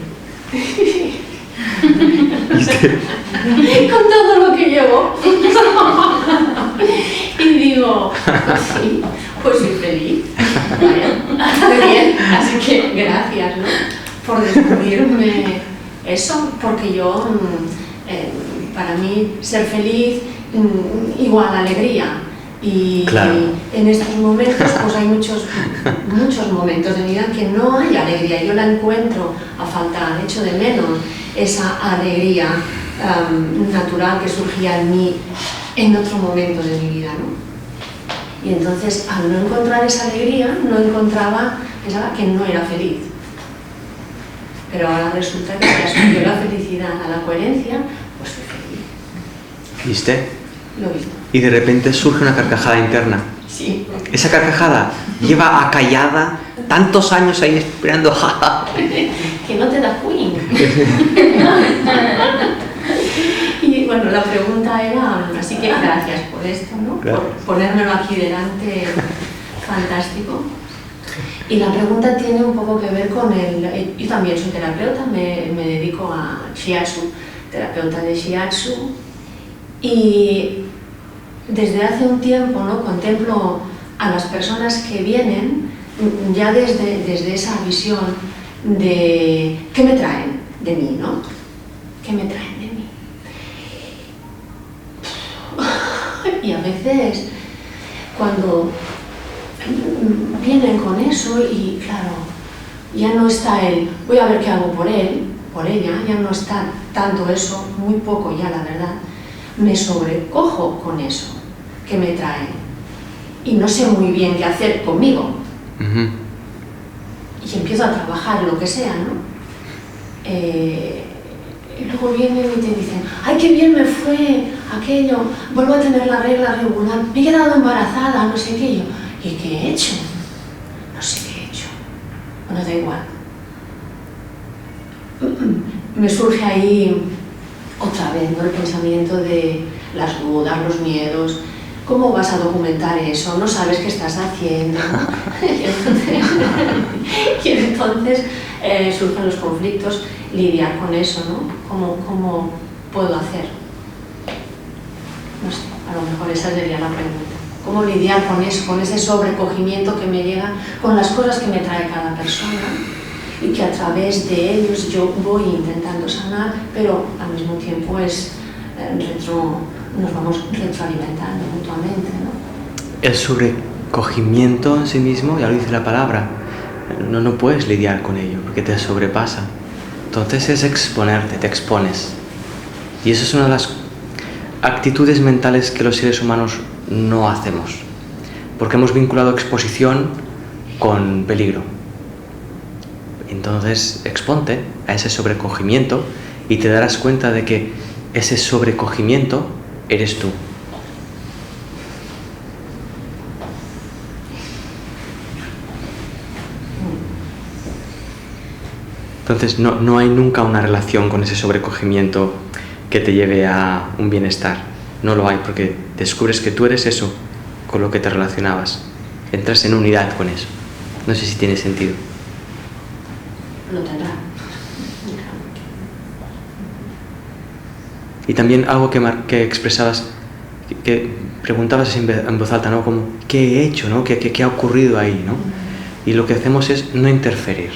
Speaker 4: con todo lo que llevo. Y digo, pues sí, pues soy feliz. Muy bien, así que gracias, ¿no?, por descubrirme eso, porque yo, para mí, ser feliz igual a alegría. Y
Speaker 2: claro,
Speaker 4: en estos momentos, pues hay muchos momentos de mi vida en que no hay alegría. Yo la encuentro a faltar, echo de menos esa alegría natural que surgía en mí en otro momento de mi vida, ¿no? Y entonces, al no encontrar esa alegría, pensaba que no era feliz. Pero ahora resulta que si asocié la felicidad a la coherencia, pues soy feliz.
Speaker 2: ¿Viste?
Speaker 4: Lo he visto.
Speaker 2: Y de repente surge una carcajada interna.
Speaker 4: Sí.
Speaker 2: Esa carcajada lleva acallada tantos años ahí esperando.
Speaker 4: Que no te da queen. Y bueno, la pregunta era, así que gracias por esto, ¿no?
Speaker 2: Claro.
Speaker 4: Por ponérmelo aquí delante, fantástico. Y la pregunta tiene un poco que ver con yo también soy terapeuta, me dedico a Shiatsu, terapeuta de Shiatsu, y desde hace un tiempo, ¿no?, contemplo a las personas que vienen ya desde esa visión de ¿qué me traen de mí, no? ¿Qué me traen de mí? Y a veces cuando vienen con eso y claro, ya no está voy a ver qué hago por él, por ella, ya no está tanto eso, muy poco ya la verdad, me sobrecojo con eso que me trae y no sé muy bien qué hacer conmigo. Y empiezo a trabajar lo que sea, ¿no? Y luego vienen y te dicen, ¡ay, qué bien me fue aquello! Vuelvo a tener la regla regular, me he quedado embarazada, no sé qué. ¿Y qué he hecho? No sé qué he hecho. Bueno, da igual. Me surge ahí otra vez, ¿no?, el pensamiento de las dudas, los miedos. ¿Cómo vas a documentar eso? No sabes qué estás haciendo. Y entonces surgen los conflictos, lidiar con eso, ¿no? ¿Cómo puedo hacer? No sé, a lo mejor esa sería la pregunta. ¿Cómo lidiar con eso, con ese sobrecogimiento que me llega, con las cosas que me trae cada persona y que a través de ellos yo voy intentando sanar, pero al mismo tiempo nos vamos retroalimentando mutuamente, ¿no?
Speaker 2: El sobrecogimiento en sí mismo, ya lo dice la palabra, no puedes lidiar con ello porque te sobrepasa. Entonces es exponerte, te expones. Y eso es una de las actitudes mentales que los seres humanos no hacemos, porque hemos vinculado exposición con peligro. Entonces exponte a ese sobrecogimiento y te darás cuenta de que ese sobrecogimiento eres tú. Entonces no hay nunca una relación con ese sobrecogimiento que te lleve a un bienestar. No lo hay, porque descubres que tú eres eso con lo que te relacionabas. Entras en unidad con eso. No sé si tiene sentido.
Speaker 4: Lo tendrá.
Speaker 2: Y también algo que expresabas, que preguntabas en voz alta, ¿no? Como, ¿qué he hecho, no? ¿Qué ha ocurrido ahí, no? Y lo que hacemos es no interferir.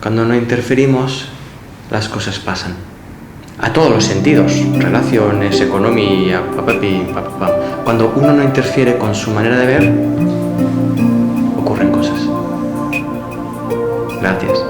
Speaker 2: Cuando no interferimos, las cosas pasan. A todos los sentidos, relaciones, economía, Cuando uno no interfiere con su manera de ver, ocurren cosas. Gracias.